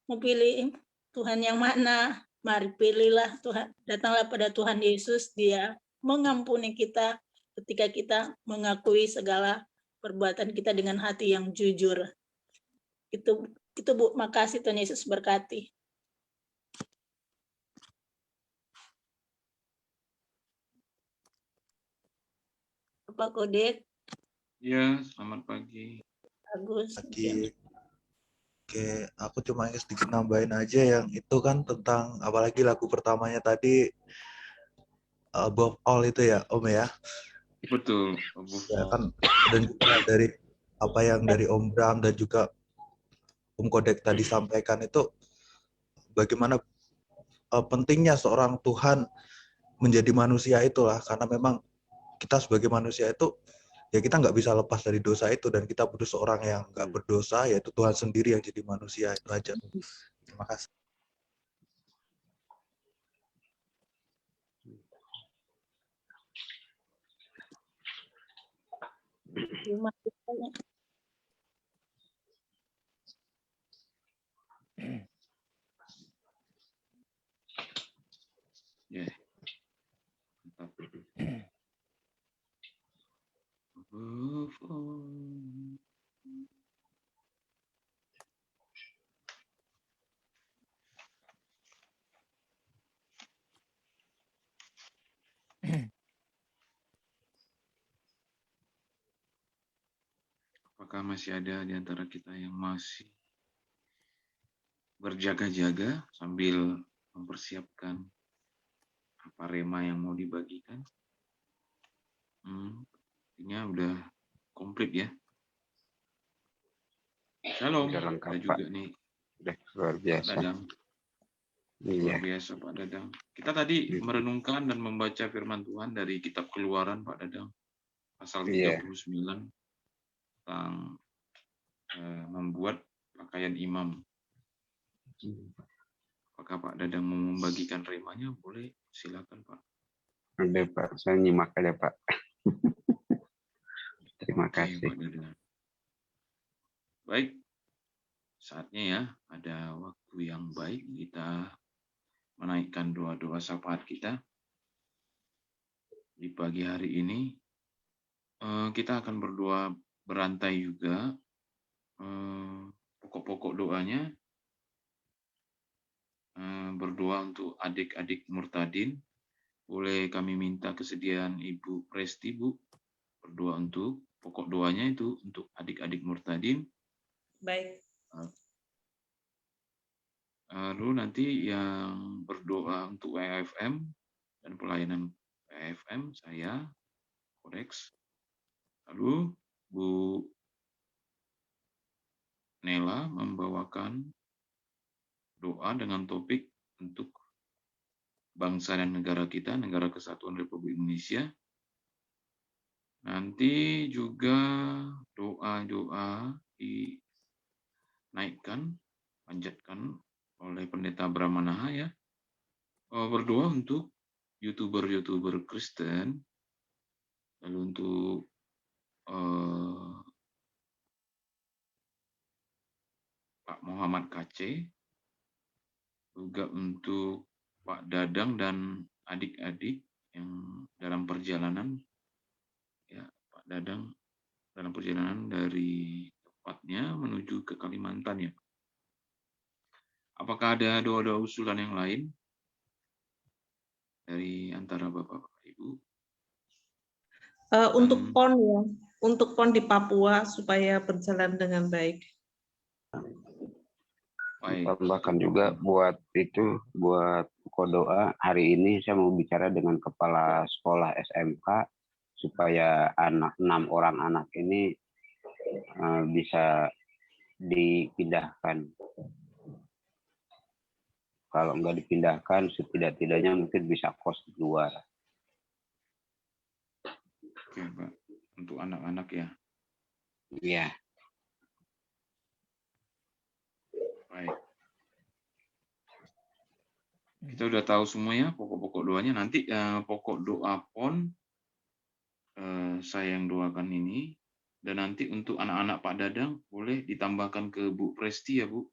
mau pilih Tuhan yang mana. Mari pilihlah Tuhan, datanglah pada Tuhan Yesus. Dia mengampuni kita ketika kita mengakui segala perbuatan kita dengan hati yang jujur. Itu Bu, makasih, Tuhan Yesus berkati. Pak Kodet. Ya, selamat pagi. Bagus. Pagi. Oke, aku cuma ingin sedikit nambahin aja yang itu kan tentang, apalagi lagu pertamanya tadi, Above All itu ya, Om ya. Betul. Ya kan, dan juga dari apa yang dari Om Bram dan juga Om Kodek tadi sampaikan itu, bagaimana pentingnya seorang Tuhan menjadi manusia itulah, karena memang kita sebagai manusia itu ya kita nggak bisa lepas dari dosa itu, dan kita butuh seorang yang nggak berdosa, yaitu Tuhan sendiri yang jadi manusia. Itu aja. Terima kasih. Terima kasih. Ya. Mantap. Above all. Apakah masih ada di antara kita yang masih berjaga-jaga sambil mempersiapkan apa rema yang mau dibagikan? Ini udah komplit ya. Shalom. Udah lengkap, Ada Pak. juga nih. Udah luar biasa. Pak Dadang. Iya. Luar biasa Pak Dadang. Kita tadi merenungkan dan membaca firman Tuhan dari kitab Keluaran Pak Dadang. Pasal 39 tentang membuat pakaian imam. Apakah Pak Dadang mau membagikan remanya? Boleh, silakan Pak. Udah Pak, saya nyimak aja Pak. Terima kasih. Pak Dadang. Baik, saatnya ya, ada waktu yang baik kita menaikkan doa-doa syafaat kita. Di pagi hari ini, kita akan berdoa berantai juga. Pokok-pokok doanya, berdoa untuk adik-adik murtadin boleh kami minta kesediaan Ibu Presti, Bu, berdoa untuk pokok doanya itu untuk adik-adik Murtadin. Baik. Lalu nanti yang berdoa untuk WFM dan pelayanan WFM saya Kodex. Lalu Bu Nela membawakan doa dengan topik untuk bangsa dan negara kita, Negara Kesatuan Republik Indonesia. Nanti juga doa-doa dinaikkan, panjatkan oleh Pendeta Bramanaha ya. Berdoa untuk YouTuber Kristen, lalu untuk Pak Muhammad KC, juga untuk Pak Dadang dan adik-adik yang dalam perjalanan, ya Pak Dadang dalam perjalanan dari tempatnya menuju ke Kalimantan ya. Apakah ada doa-doa usulan yang lain dari antara Bapak-Bapak Ibu? Untuk PON ya, untuk PON di Papua supaya berjalan dengan baik. Baik. Tambahkan juga buat pokok doa hari ini saya mau bicara dengan kepala sekolah SMK supaya 6 orang anak ini bisa dipindahkan. Kalau nggak dipindahkan, setidak-tidaknya mungkin bisa kos di luar. Oke, Pak. Untuk anak-anak ya. Iya. Baik. Kita udah tahu semuanya pokok-pokok doanya. Nanti pokok doa PON saya yang doakan ini. Dan nanti untuk anak-anak Pak Dadang boleh ditambahkan ke Bu Presti ya Bu.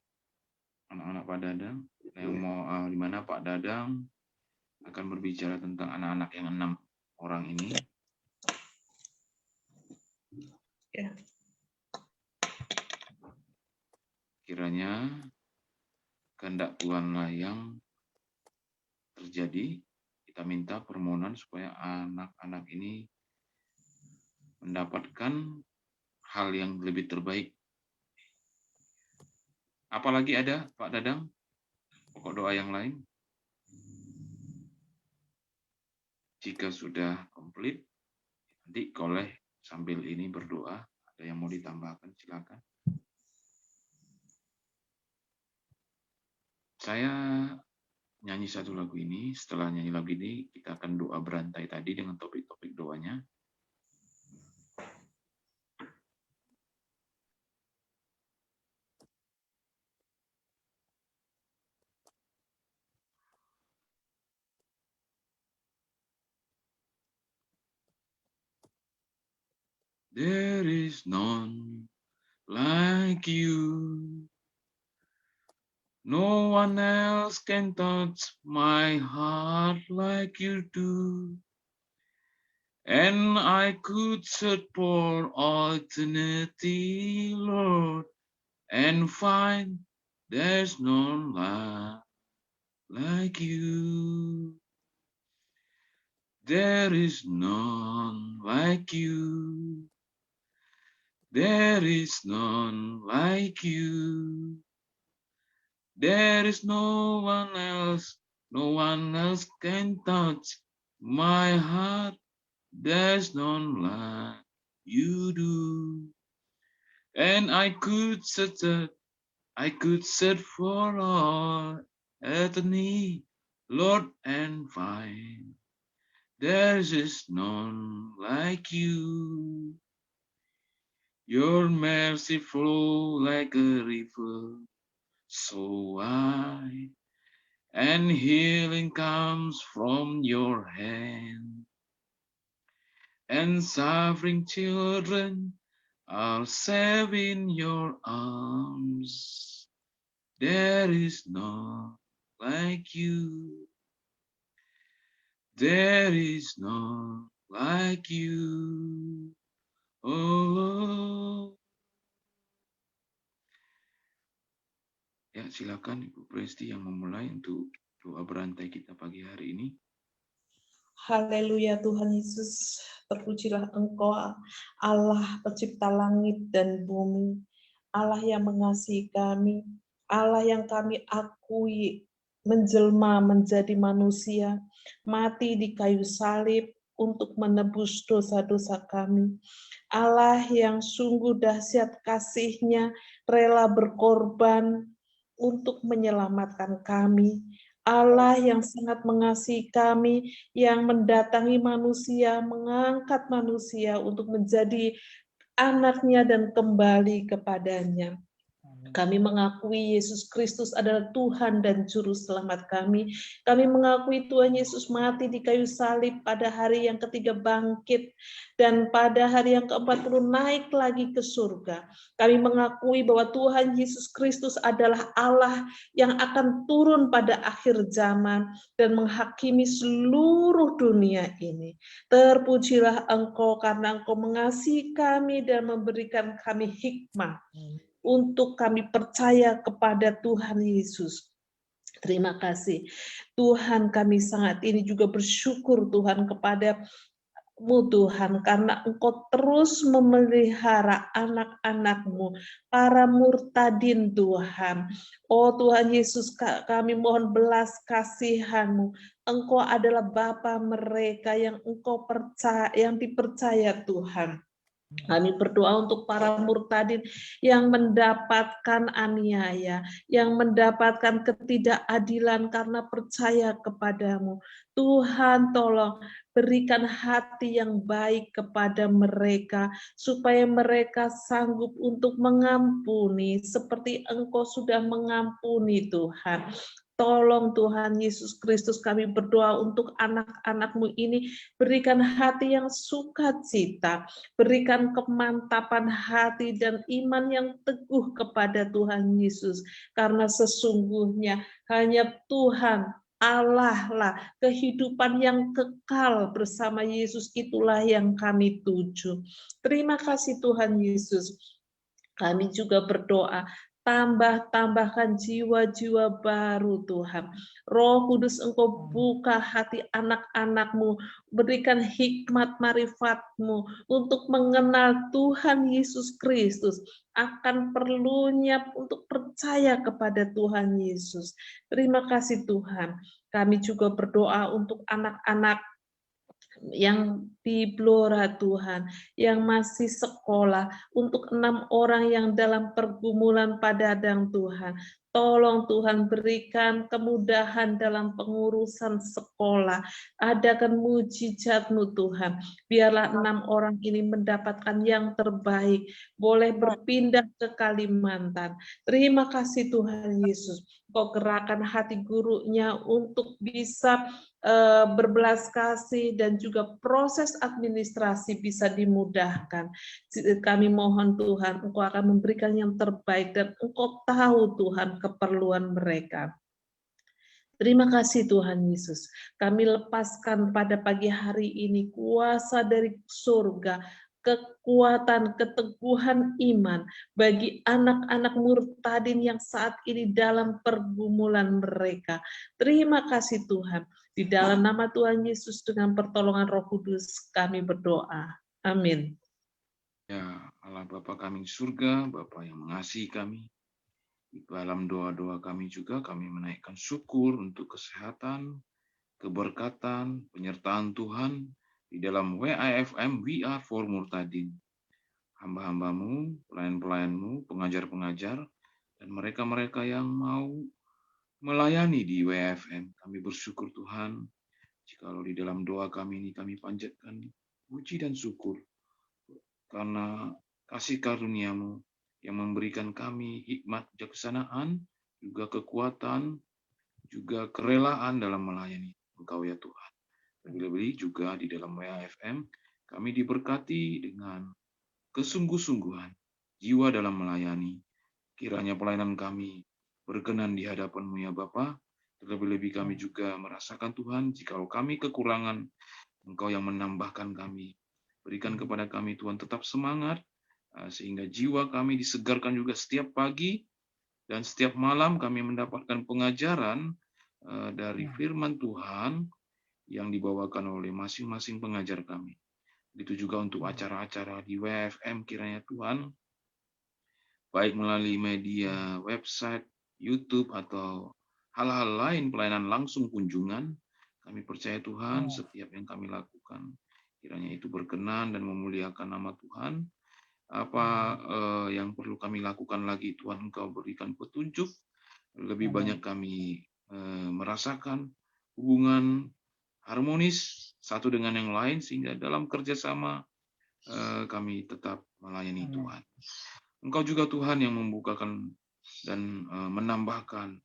Anak-anak Pak Dadang. Yang mau di mana Pak Dadang akan berbicara tentang anak-anak yang 6 orang ini. Ya. Kiranya kehendak Tuhanlah yang terjadi. Kita minta permohonan supaya anak-anak ini mendapatkan hal yang lebih terbaik. Apalagi ada Pak Dadang? Pokok doa yang lain? Jika sudah komplit, nanti boleh sambil ini berdoa. Ada yang mau ditambahkan, silakan. Saya nyanyi satu lagu ini. Setelah nyanyi lagu ini, kita akan doa berantai tadi dengan topik-topik doanya. There is none like you. No one else can touch my heart like you do. And I could search for eternity, Lord, and find there's none like you. There is none like you. There is none like you. There is no one else can touch my heart. There's none like you do. And I could search for all eternity, Lord, and find there is none like you. Your mercy flow like a river, so wide, and healing comes from your hand. And suffering children are safe in your arms. There is none like you. There is none like you. Oh Lord. Ya, silakan Ibu Presti yang memulai untuk doa berantai kita pagi hari ini. Haleluya Tuhan Yesus, terpujilah Engkau Allah pencipta langit dan bumi, Allah yang mengasihi kami, Allah yang kami akui menjelma menjadi manusia, mati di kayu salib untuk menebus dosa-dosa kami. Allah yang sungguh dahsyat kasih-Nya, rela berkorban untuk menyelamatkan kami. Allah yang sangat mengasihi kami, yang mendatangi manusia, mengangkat manusia untuk menjadi anak-Nya dan kembali kepadanya. Kami mengakui Yesus Kristus adalah Tuhan dan Juru Selamat kami. Kami mengakui Tuhan Yesus mati di kayu salib pada hari yang ketiga bangkit, dan pada hari yang ke-40 naik lagi ke surga. Kami mengakui bahwa Tuhan Yesus Kristus adalah Allah yang akan turun pada akhir zaman dan menghakimi seluruh dunia ini. Terpujilah Engkau karena Engkau mengasihi kami dan memberikan kami hikmah untuk kami percaya kepada Tuhan Yesus. Terima kasih Tuhan, kami sangat ini juga bersyukur Tuhan kepada-Mu Tuhan, karena Engkau terus memelihara anak-anak-Mu, para murtadin Tuhan. Oh Tuhan Yesus, kami mohon belas kasihan-Mu. Engkau adalah Bapa mereka yang Engkau percaya, yang dipercaya Tuhan. Kami berdoa untuk para murtadin yang mendapatkan aniaya, yang mendapatkan ketidakadilan karena percaya kepadamu. Tuhan tolong berikan hati yang baik kepada mereka, supaya mereka sanggup untuk mengampuni seperti Engkau sudah mengampuni Tuhan. Tolong Tuhan Yesus Kristus, kami berdoa untuk anak-anak-Mu ini, berikan hati yang sukacita, berikan kemantapan hati dan iman yang teguh kepada Tuhan Yesus, karena sesungguhnya hanya Tuhan Allah lah kehidupan yang kekal bersama Yesus, itulah yang kami tuju. Terima kasih Tuhan Yesus. Kami juga berdoa, tambahkan jiwa-jiwa baru Tuhan. Roh Kudus, Engkau buka hati anak-anak-Mu, berikan hikmat marifat-Mu untuk mengenal Tuhan Yesus Kristus, akan perlunya untuk percaya kepada Tuhan Yesus. Terima kasih Tuhan. Kami juga berdoa untuk anak-anak yang di Blora Tuhan, yang masih sekolah, untuk 6 orang yang dalam pergumulan Padadang Tuhan. Tolong Tuhan berikan kemudahan dalam pengurusan sekolah. Adakan mujizat-Mu Tuhan. Biarlah 6 orang ini mendapatkan yang terbaik. Boleh berpindah ke Kalimantan. Terima kasih Tuhan Yesus. Kau gerakan hati gurunya untuk bisa berbelas kasih, dan juga proses administrasi bisa dimudahkan. Kami mohon Tuhan, Engkau akan memberikan yang terbaik, dan Engkau tahu Tuhan keperluan mereka. Terima kasih Tuhan Yesus. Kami lepaskan pada pagi hari ini kuasa dari surga, kekuatan, keteguhan iman bagi anak-anak murtadin yang saat ini dalam pergumulan mereka. Terima kasih Tuhan. Di dalam nama Tuhan Yesus dengan pertolongan Roh Kudus kami berdoa. Amin. Ya Allah Bapa kami di surga, Bapa yang mengasihi kami. Di dalam doa-doa kami juga kami menaikkan syukur untuk kesehatan, keberkatan, penyertaan Tuhan di dalam WIFM We Are for Murtadin. Hamba-hambamu, pelayan-pelayanmu, pengajar-pengajar, dan mereka-mereka yang mau melayani di WIFM. Kami bersyukur Tuhan, jikalau di dalam doa kami ini kami panjatkan puji dan syukur karena kasih karunia-Mu yang memberikan kami hikmat kebijaksanaan, juga kekuatan, juga kerelaan dalam melayani Engkau ya Tuhan. Lebih-lebih juga di dalam WIFM kami diberkati dengan kesungguh-sungguhan jiwa dalam melayani. Kiranya pelayanan kami berkenan di hadapan-Mu ya Bapa. Terlebih-lebih kami juga merasakan Tuhan, jikalau kami kekurangan, Engkau yang menambahkan kami. Berikan kepada kami Tuhan tetap semangat, sehingga jiwa kami disegarkan juga setiap pagi, dan setiap malam kami mendapatkan pengajaran dari firman Tuhan yang dibawakan oleh masing-masing pengajar kami. Itu juga untuk acara-acara di WFM, kiranya Tuhan, baik melalui media website, YouTube, atau hal-hal lain, pelayanan langsung, kunjungan, kami percaya Tuhan setiap yang kami lakukan, kiranya itu berkenan dan memuliakan nama Tuhan. Apa yang perlu kami lakukan lagi, Tuhan Engkau berikan petunjuk, lebih banyak kami merasakan hubungan harmonis satu dengan yang lain, sehingga dalam kerjasama kami tetap melayani Tuhan. Engkau juga Tuhan yang membukakan dan menambahkan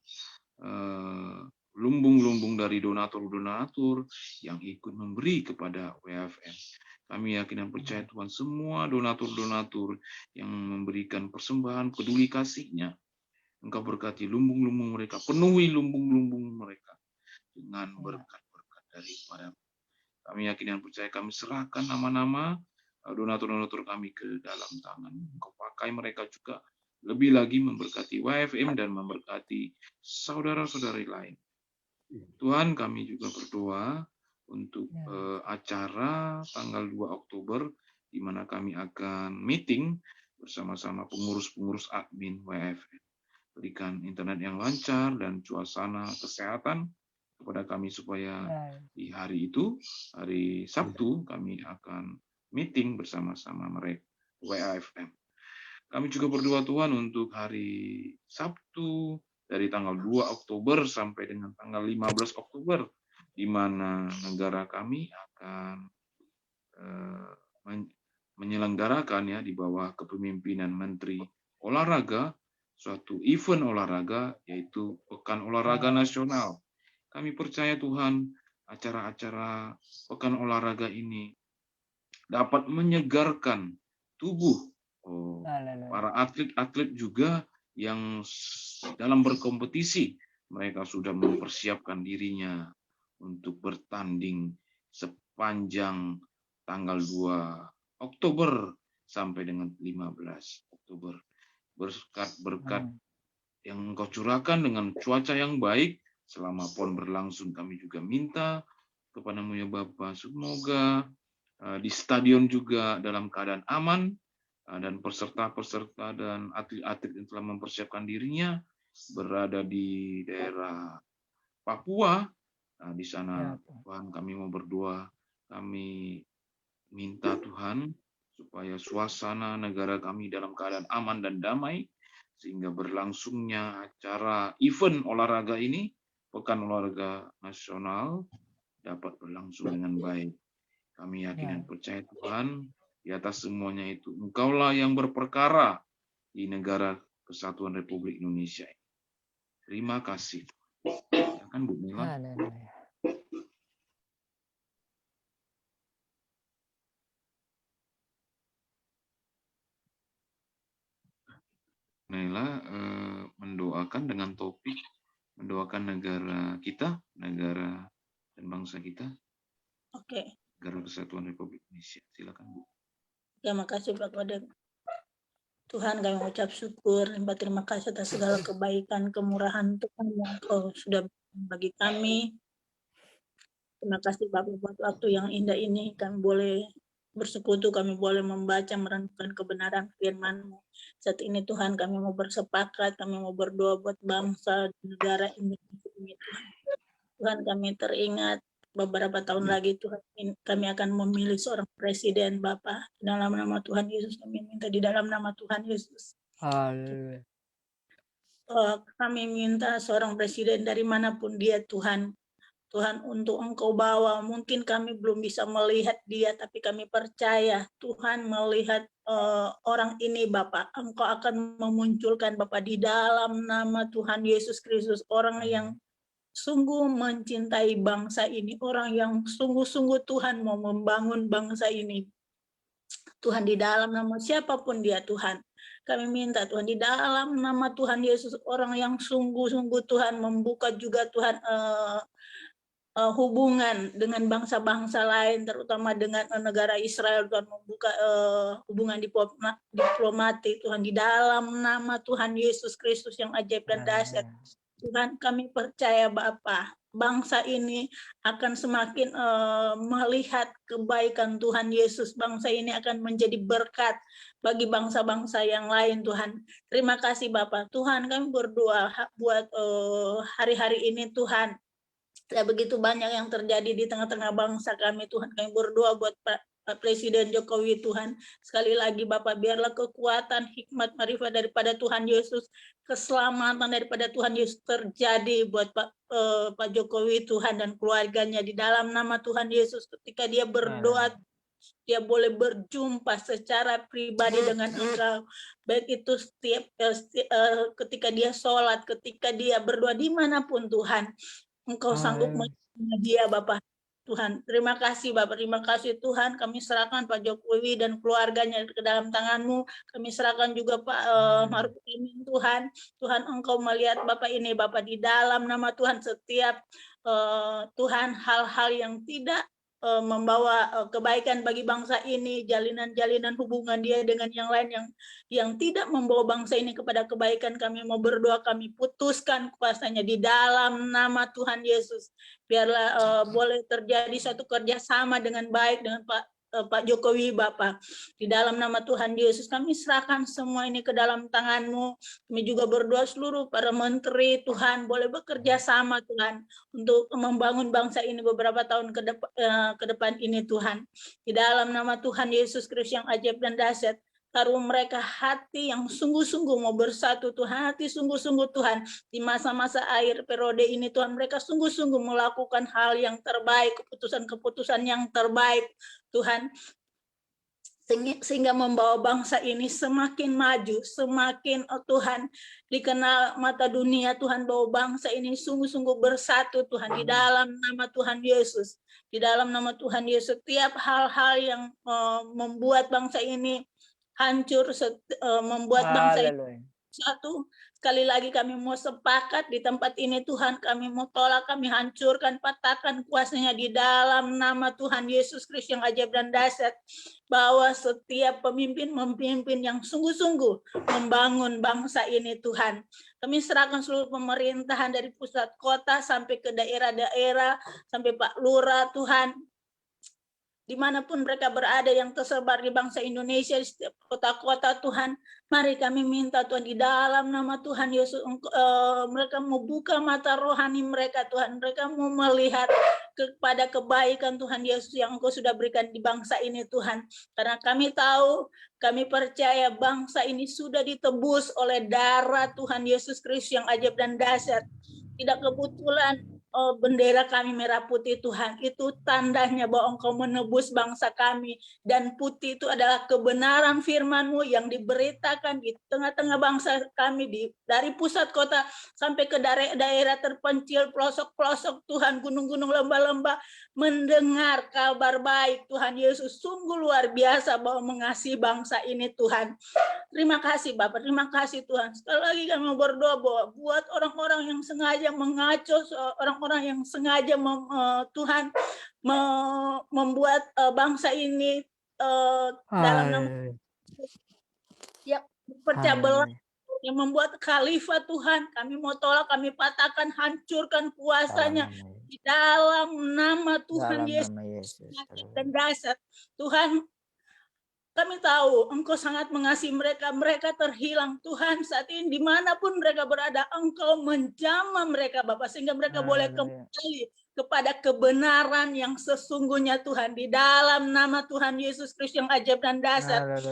lumbung-lumbung dari donatur-donatur yang ikut memberi kepada WFM. Kami yakin dan percaya Tuhan, semua donatur-donatur yang memberikan persembahan peduli kasih-Nya, Engkau berkati lumbung-lumbung mereka, penuhi lumbung-lumbung mereka dengan berkat-berkat daripada. Kami yakin dan percaya, kami serahkan nama-nama donatur-donatur kami ke dalam tangan. Engkau pakai mereka juga lebih lagi memberkati WFM dan memberkati saudara-saudari lain. Tuhan, kami juga berdoa untuk acara tanggal 2 Oktober, di mana kami akan meeting bersama-sama pengurus-pengurus admin WFM. Berikan internet yang lancar dan suasana kesehatan kepada kami, supaya di hari itu, hari Sabtu, kami akan meeting bersama-sama mereka WFM. Kami juga berdoa Tuhan untuk hari Sabtu dari tanggal 2 Oktober sampai dengan tanggal 15 Oktober, di mana negara kami akan menyelenggarakan ya di bawah kepemimpinan Menteri Olahraga suatu event olahraga, yaitu Pekan Olahraga Nasional. Kami percaya Tuhan, acara-acara Pekan Olahraga ini dapat menyegarkan tubuh para atlet-atlet juga yang dalam berkompetisi. Mereka sudah mempersiapkan dirinya untuk bertanding sepanjang tanggal 2 Oktober sampai dengan 15 Oktober. Berkat yang Engkau curahkan dengan cuaca yang baik selama PON berlangsung, kami juga minta kepadamu ya Bapa, semoga di stadion juga dalam keadaan aman, dan peserta-peserta dan atlet-atlet yang telah mempersiapkan dirinya berada di daerah Papua. Di sana Tuhan, kami mau berdoa, kami minta Tuhan supaya suasana negara kami dalam keadaan aman dan damai, sehingga berlangsungnya acara event olahraga ini, Pekan Olahraga Nasional, dapat berlangsung dengan baik. Kami yakin dan percaya Tuhan, di atas semuanya itu Engkaulah yang berperkara di negara Kesatuan Republik Indonesia. Terima kasih. Silakan Bu Mila. Nela mendoakan dengan topik mendoakan negara kita, negara dan bangsa kita. Oke. Negara Kesatuan Republik Indonesia. Silakan Bu. Terima kasih Pak Kodek. Tuhan, kami mengucap syukur, terima kasih atas segala kebaikan, kemurahan Tuhan yang Kau sudah bagi kami. Terima kasih Bapak buat waktu yang indah ini, kami boleh bersekutu, kami boleh membaca, merenungkan kebenaran firman-Mu. Saat ini Tuhan, kami mau bersepakat, kami mau berdoa buat bangsa, negara Indonesia ini Tuhan. Tuhan, kami teringat beberapa tahun lagi Tuhan, kami akan memilih seorang presiden Bapa. Dalam nama Tuhan Yesus kami minta, di dalam nama Tuhan Yesus. Haleluya. Kami minta seorang presiden dari manapun dia Tuhan. Tuhan, untuk Engkau bawa, mungkin kami belum bisa melihat dia, tapi kami percaya Tuhan melihat orang ini Bapak. Engkau akan memunculkan Bapak di dalam nama Tuhan Yesus Kristus, orang yang sungguh mencintai bangsa ini, orang yang sungguh-sungguh Tuhan mau membangun bangsa ini. Tuhan, di dalam nama siapapun dia Tuhan, kami minta Tuhan di dalam nama Tuhan Yesus, orang yang sungguh-sungguh Tuhan membuka juga Tuhan hubungan dengan bangsa-bangsa lain, terutama dengan negara Israel, Tuhan membuka hubungan diplomatik Tuhan, di dalam nama Tuhan Yesus Kristus yang ajaib dan dahsyat. Tuhan, kami percaya Bapa, bangsa ini akan semakin melihat kebaikan Tuhan Yesus. Bangsa ini akan menjadi berkat bagi bangsa-bangsa yang lain, Tuhan. Terima kasih Bapak. Tuhan, kami berdoa buat hari-hari ini, Tuhan. Ya, begitu banyak yang terjadi di tengah-tengah bangsa kami, Tuhan. Kami berdoa buat Pak Presiden Jokowi, Tuhan. Sekali lagi Bapak, biarlah kekuatan, hikmat, marifat daripada Tuhan Yesus, keselamatan daripada Tuhan Yesus terjadi buat Pak Jokowi, Tuhan, dan keluarganya. Di dalam nama Tuhan Yesus, ketika dia berdoa, dia boleh berjumpa secara pribadi dengan Engkau. Baik itu ketika dia sholat, ketika dia berdoa, dimanapun Tuhan. Engkau sanggup menerima dia, Bapak. Tuhan, terima kasih Bapak, terima kasih Tuhan. Kami serahkan Pak Jokowi dan keluarganya ke dalam tangan-Mu. Kami serahkan juga Pak Maruf Amin, Tuhan. Tuhan, Engkau melihat Bapak ini, Bapak, di dalam nama Tuhan, setiap Tuhan hal-hal yang tidak membawa kebaikan bagi bangsa ini, jalinan-jalinan hubungan dia dengan yang lain yang tidak membawa bangsa ini kepada kebaikan, kami mau berdoa, kami putuskan kuasanya di dalam nama Tuhan Yesus. Biarlah boleh terjadi satu kerjasama dengan baik dengan Pak Jokowi, Bapak. Di dalam nama Tuhan Yesus, kami serahkan semua ini ke dalam tangan-Mu. Kami juga berdoa seluruh para menteri, Tuhan, boleh bekerja sama, Tuhan, untuk membangun bangsa ini beberapa tahun ke depan ini, Tuhan. Di dalam nama Tuhan Yesus Kristus yang ajaib dan dahsyat, taruh mereka hati yang sungguh-sungguh mau bersatu, Tuhan, hati sungguh-sungguh, Tuhan, di masa-masa akhir periode ini, Tuhan, mereka sungguh-sungguh melakukan hal yang terbaik, keputusan-keputusan yang terbaik, Tuhan, sehingga membawa bangsa ini semakin maju, semakin Tuhan dikenal mata dunia, Tuhan, bahwa bangsa ini sungguh-sungguh bersatu, Tuhan, di dalam nama Tuhan Yesus. Di dalam nama Tuhan Yesus, setiap hal-hal yang membuat bangsa ini hancur, membuat bangsa ini satu. Sekali lagi kami mau sepakat di tempat ini, Tuhan, kami mau tolak, kami hancurkan, patahkan kuasanya di dalam nama Tuhan Yesus Kristus yang ajaib dan dahsyat, bahwa setiap pemimpin yang sungguh-sungguh membangun bangsa ini, Tuhan. Kami serahkan seluruh pemerintahan dari pusat kota sampai ke daerah-daerah, sampai Pak Lurah, Tuhan, dimanapun mereka berada yang tersebar di bangsa Indonesia, di setiap kota-kota, Tuhan, mari kami minta, Tuhan, di dalam nama Tuhan Yesus, mereka mau buka mata rohani mereka, Tuhan, mereka mau melihat kepada kebaikan Tuhan Yesus yang Engkau sudah berikan di bangsa ini, Tuhan, karena kami tahu, kami percaya bangsa ini sudah ditebus oleh darah Tuhan Yesus Kristus yang ajaib dan dahsyat. Tidak kebetulan bendera kami merah putih, Tuhan, itu tandanya bahwa Engkau menebus bangsa kami, dan putih itu adalah kebenaran firman-Mu yang diberitakan di tengah-tengah bangsa kami, dari pusat kota sampai ke daerah terpencil, pelosok-pelosok, Tuhan, gunung-gunung, lembah-lembah, mendengar kabar baik Tuhan Yesus. Sungguh luar biasa bahwa mengasihi bangsa ini, Tuhan. Terima kasih Bapak, terima kasih Tuhan. Sekali lagi kami berdoa bahwa buat orang-orang yang sengaja mengacau, orang-orang yang sengaja Tuhan membuat bangsa ini dalam nama ya pecah belah, yang membuat khalifah, Tuhan, kami mau tolak, kami patahkan, hancurkan kuasanya di dalam nama Tuhan Yesus dan dahsyat. Tuhan, kami tahu Engkau sangat mengasihi mereka, mereka terhilang, Tuhan, saat ini dimanapun mereka berada, Engkau menjamah mereka, Bapak, sehingga mereka boleh kembali kepada kebenaran yang sesungguhnya, Tuhan, di dalam nama Tuhan Yesus Kristus yang ajaib dan dahsyat.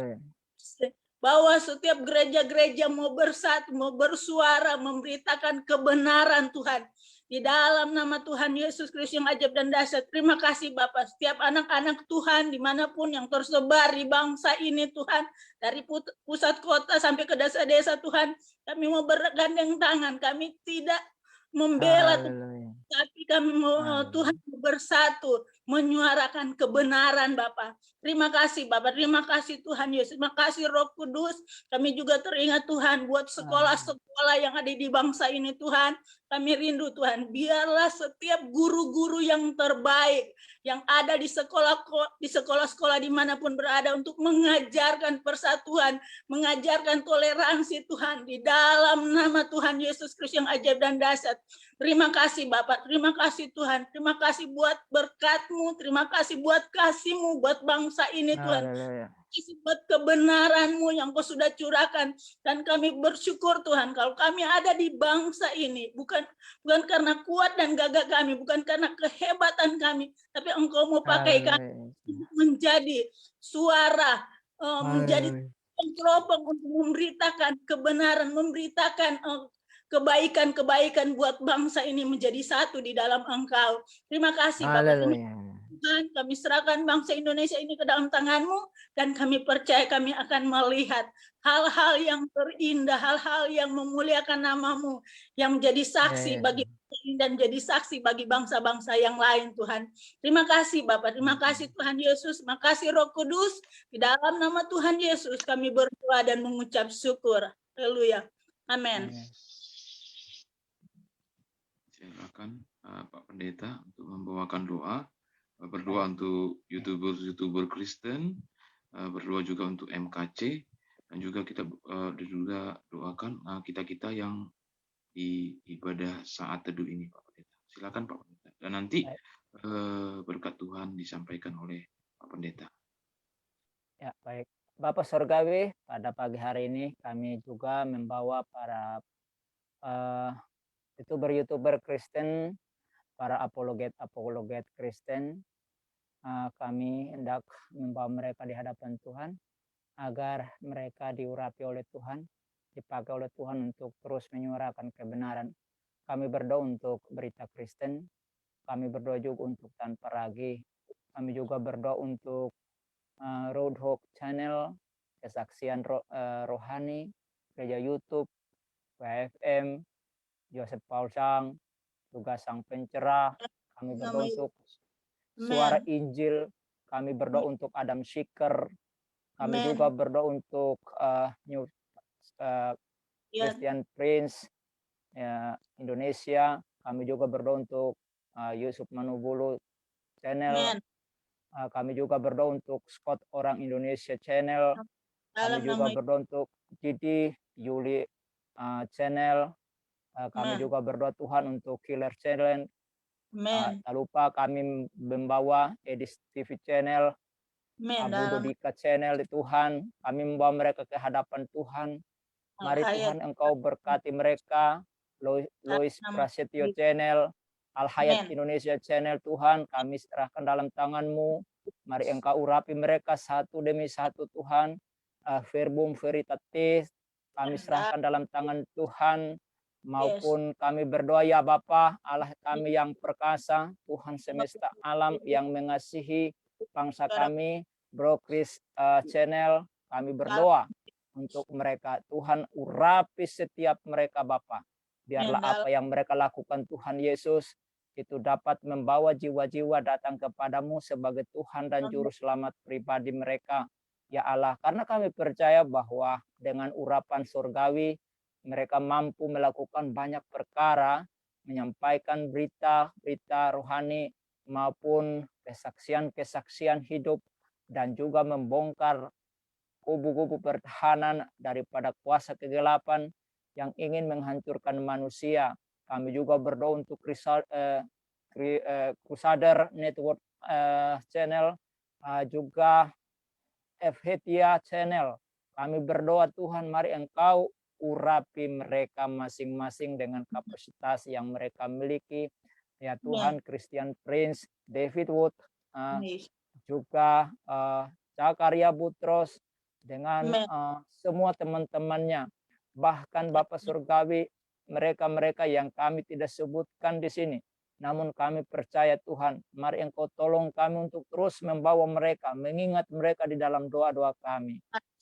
Bahwa setiap gereja-gereja mau bersatu, mau bersuara, memberitakan kebenaran, Tuhan, di dalam nama Tuhan Yesus Kristus yang ajaib dan dahsyat. Terima kasih Bapak, setiap anak-anak Tuhan dimanapun yang tersebar di bangsa ini, Tuhan, dari pusat kota sampai ke desa-desa, Tuhan, kami mau bergandeng tangan, kami tidak membela, tapi kami mau Tuhan bersatu menyuarakan kebenaran Bapak. Terima kasih Bapak, terima kasih Tuhan Yesus, terima kasih Roh Kudus. Kami juga teringat Tuhan buat sekolah-sekolah yang ada di bangsa ini Tuhan. Kami rindu Tuhan, biarlah setiap guru-guru yang terbaik yang ada di sekolah-sekolah dimanapun berada untuk mengajarkan persatuan, mengajarkan toleransi Tuhan di dalam nama Tuhan Yesus Kristus yang ajaib dan dahsyat. Terima kasih Bapak, terima kasih Tuhan, terima kasih buat berkat-Mu, terima kasih buat kasih-Mu buat bangsa ini Tuhan. Haleluya. Buat kebenaran-Mu yang Kau sudah curahkan, dan kami bersyukur Tuhan kalau kami ada di bangsa ini bukan karena kuat dan gagah kami, bukan karena kehebatan kami, tapi Engkau mau pakai kami menjadi suara, menjadi teropong untuk memberitakan kebenaran, memberitakan kebaikan-kebaikan buat bangsa ini menjadi satu di dalam Engkau. Terima kasih Bapak. Tuhan, kami serahkan bangsa Indonesia ini ke dalam tangan-Mu, dan kami percaya kami akan melihat hal-hal yang terindah, hal-hal yang memuliakan nama-Mu, yang menjadi saksi bagi dan jadi saksi bagi bangsa-bangsa yang lain Tuhan. Terima kasih Bapak, terima kasih Tuhan Yesus, terima kasih Roh Kudus. Di dalam nama Tuhan Yesus kami berdoa dan mengucap syukur. Haleluya. Amin. Silakan Pak Pendeta untuk membawakan doa. Berdoa untuk YouTuber Kristen, berdoa juga untuk MKC, dan juga kita juga doakan kita yang di ibadah saat teduh ini, Pak Pendeta. Silakan Pak Pendeta. Dan nanti berkat Tuhan disampaikan oleh Pak Pendeta. Ya, baik. Bapak Surgawi, pada pagi hari ini kami juga membawa para YouTuber Kristen, para apologet Kristen. Kami hendak membawa mereka di hadapan Tuhan agar mereka diurapi oleh Tuhan, dipakai oleh Tuhan untuk terus menyuarakan kebenaran. Kami berdoa untuk Berita Kristen, kami berdoa juga untuk Tanpa Ragi, kami juga berdoa untuk Roadhog Channel, Kesaksian Rohani, Gereja YouTube, WFM, Joseph Paul Sang, juga Sang Pencerah. Kami berdoa untuk Suara Injil, kami berdoa untuk Adam Shaker, kami juga berdoa untuk Christian Prince Indonesia, kami juga berdoa untuk Yusuf Manubulu Channel, kami juga berdoa untuk Scott Orang Indonesia Channel, kami juga berdoa untuk Gidi Yuli Channel, kami juga berdoa Tuhan untuk Killer Channel. Tak lupa kami membawa Edis TV Channel, Abu Dodika Channel di Tuhan. Kami membawa mereka ke hadapan Tuhan. Mari Tuhan Engkau berkati mereka. Lois Prasetyo Channel, Al Hayat Indonesia Channel, Tuhan kami serahkan dalam tangan-Mu. Mari Engkau urapi mereka satu demi satu Tuhan. Verbum Veritatis kami serahkan dalam tangan Tuhan. Maupun kami berdoa ya Bapa, Allah kami yang perkasa, Tuhan semesta alam yang mengasihi bangsa kami, Bro Chris Channel, kami berdoa untuk mereka. Tuhan urapi setiap mereka Bapa. Biarlah apa yang mereka lakukan Tuhan Yesus itu dapat membawa jiwa-jiwa datang kepadamu sebagai Tuhan dan Juru Selamat pribadi mereka. Ya Allah, karena kami percaya bahwa dengan urapan surgawi, mereka mampu melakukan banyak perkara, menyampaikan berita-berita rohani maupun kesaksian-kesaksian hidup, dan juga membongkar kubu-kubu pertahanan daripada kuasa kegelapan yang ingin menghancurkan manusia. Kami juga berdoa untuk Crusader Network Channel, juga Hetia Channel. Kami berdoa Tuhan, mari Engkau urapi mereka masing-masing dengan kapasitas yang mereka miliki. Ya Tuhan, Christian Prince, David Wood, juga Zakaria Butros, dengan semua teman-temannya. Bahkan Bapak Surgawi, mereka-mereka yang kami tidak sebutkan di sini. Namun kami percaya Tuhan, mari Engkau tolong kami untuk terus membawa mereka, mengingat mereka di dalam doa-doa kami.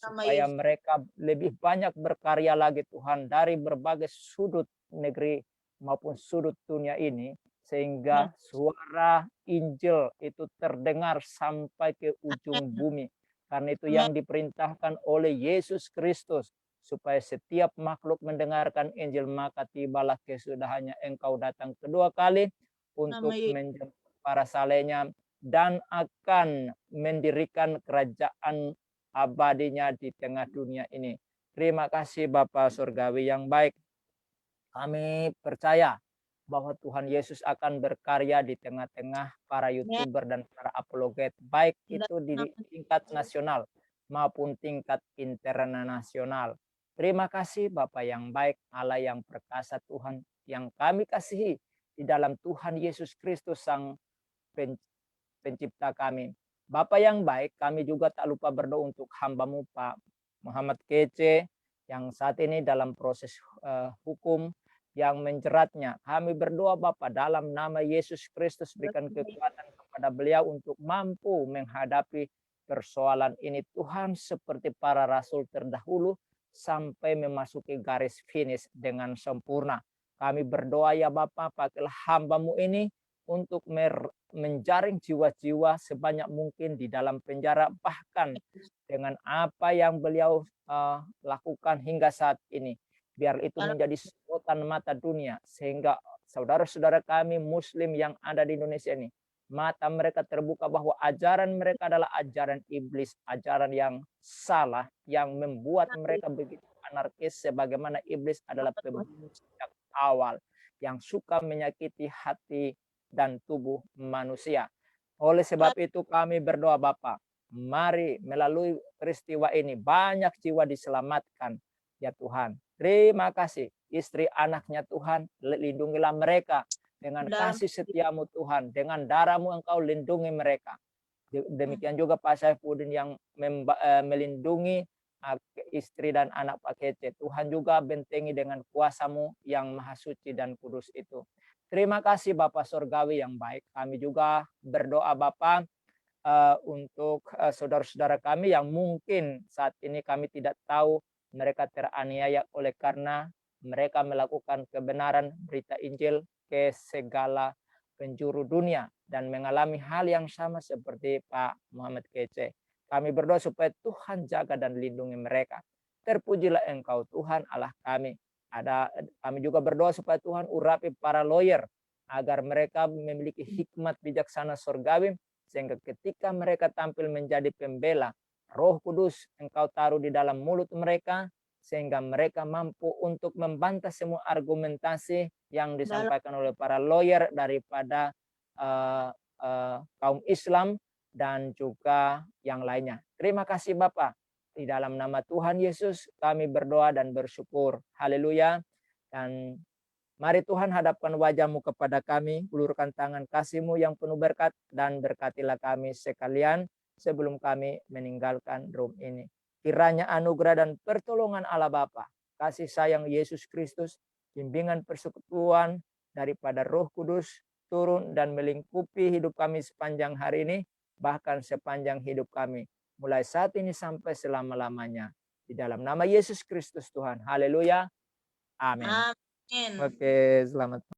Supaya mereka lebih banyak berkarya lagi Tuhan dari berbagai sudut negeri maupun sudut dunia ini. sehingga suara Injil itu terdengar sampai ke ujung bumi. Karena itu yang diperintahkan oleh Yesus Kristus, supaya setiap makhluk mendengarkan Injil, maka tibalah kesudahannya engkau datang kedua kali untuk menjemput para salehnya dan akan mendirikan kerajaan abadinya di tengah dunia ini. Terima kasih Bapa Surgawi yang baik. Kami percaya bahwa Tuhan Yesus akan berkarya di tengah-tengah para YouTuber dan para apologet, baik itu di tingkat nasional maupun tingkat internasional. Terima kasih Bapa yang baik, Allah yang perkasa, Tuhan yang kami kasihi di dalam Tuhan Yesus Kristus Sang Pencipta kami. Bapa yang baik, kami juga tak lupa berdoa untuk hamba-Mu Pak Muhammad Kece yang saat ini dalam proses hukum yang menjeratnya. Kami berdoa Bapa dalam nama Yesus Kristus, berikan kekuatan kepada beliau untuk mampu menghadapi persoalan ini Tuhan, seperti para rasul terdahulu sampai memasuki garis finish dengan sempurna. Kami berdoa ya Bapa, pakailah hamba-Mu ini untuk menjaring jiwa-jiwa sebanyak mungkin di dalam penjara, bahkan dengan apa yang beliau lakukan hingga saat ini. Biar itu menjadi sorotan mata dunia, sehingga saudara-saudara kami Muslim yang ada di Indonesia ini, mata mereka terbuka bahwa ajaran mereka adalah ajaran iblis, ajaran yang salah, yang membuat mereka begitu anarkis, sebagaimana iblis adalah pembunuh sejak awal, yang suka menyakiti hati dan tubuh manusia. Oleh sebab itu kami berdoa Bapa, mari melalui peristiwa ini banyak jiwa diselamatkan ya Tuhan. Terima kasih istri anaknya Tuhan, lindungilah mereka dengan kasih setia-Mu Tuhan, dengan darah-Mu Engkau lindungi mereka. Demikian juga Pak Saifuddin yang melindungi istri dan anak Pak Kece. Tuhan juga bentengi dengan kuasa-Mu yang maha suci dan kudus itu. Terima kasih Bapak Surgawi yang baik. Kami juga berdoa Bapak untuk saudara-saudara kami yang mungkin saat ini kami tidak tahu mereka teraniaya oleh karena mereka melakukan kebenaran berita Injil ke segala penjuru dunia dan mengalami hal yang sama seperti Pak Muhammad Kece. Kami berdoa supaya Tuhan jaga dan lindungi mereka. Terpujilah Engkau Tuhan Allah kami. Kami juga berdoa supaya Tuhan urapi para lawyer agar mereka memiliki hikmat bijaksana surgawi, sehingga ketika mereka tampil menjadi pembela, Roh Kudus Engkau taruh di dalam mulut mereka, sehingga mereka mampu untuk membantah semua argumentasi yang disampaikan oleh para lawyer daripada kaum Islam dan juga yang lainnya. Terima kasih Bapak. Di dalam nama Tuhan Yesus kami berdoa dan bersyukur. Haleluya. Dan mari Tuhan hadapkan wajah-Mu kepada kami, ulurkan tangan kasih-Mu yang penuh berkat, dan berkatilah kami sekalian sebelum kami meninggalkan room ini. Kiranya anugerah dan pertolongan Allah Bapa, kasih sayang Yesus Kristus, bimbingan persekutuan daripada Roh Kudus turun dan melingkupi hidup kami sepanjang hari ini, bahkan sepanjang hidup kami, mulai saat ini sampai selama-lamanya. Di dalam nama Yesus Kristus Tuhan. Haleluya. Amin. Amin. Oke, selamat.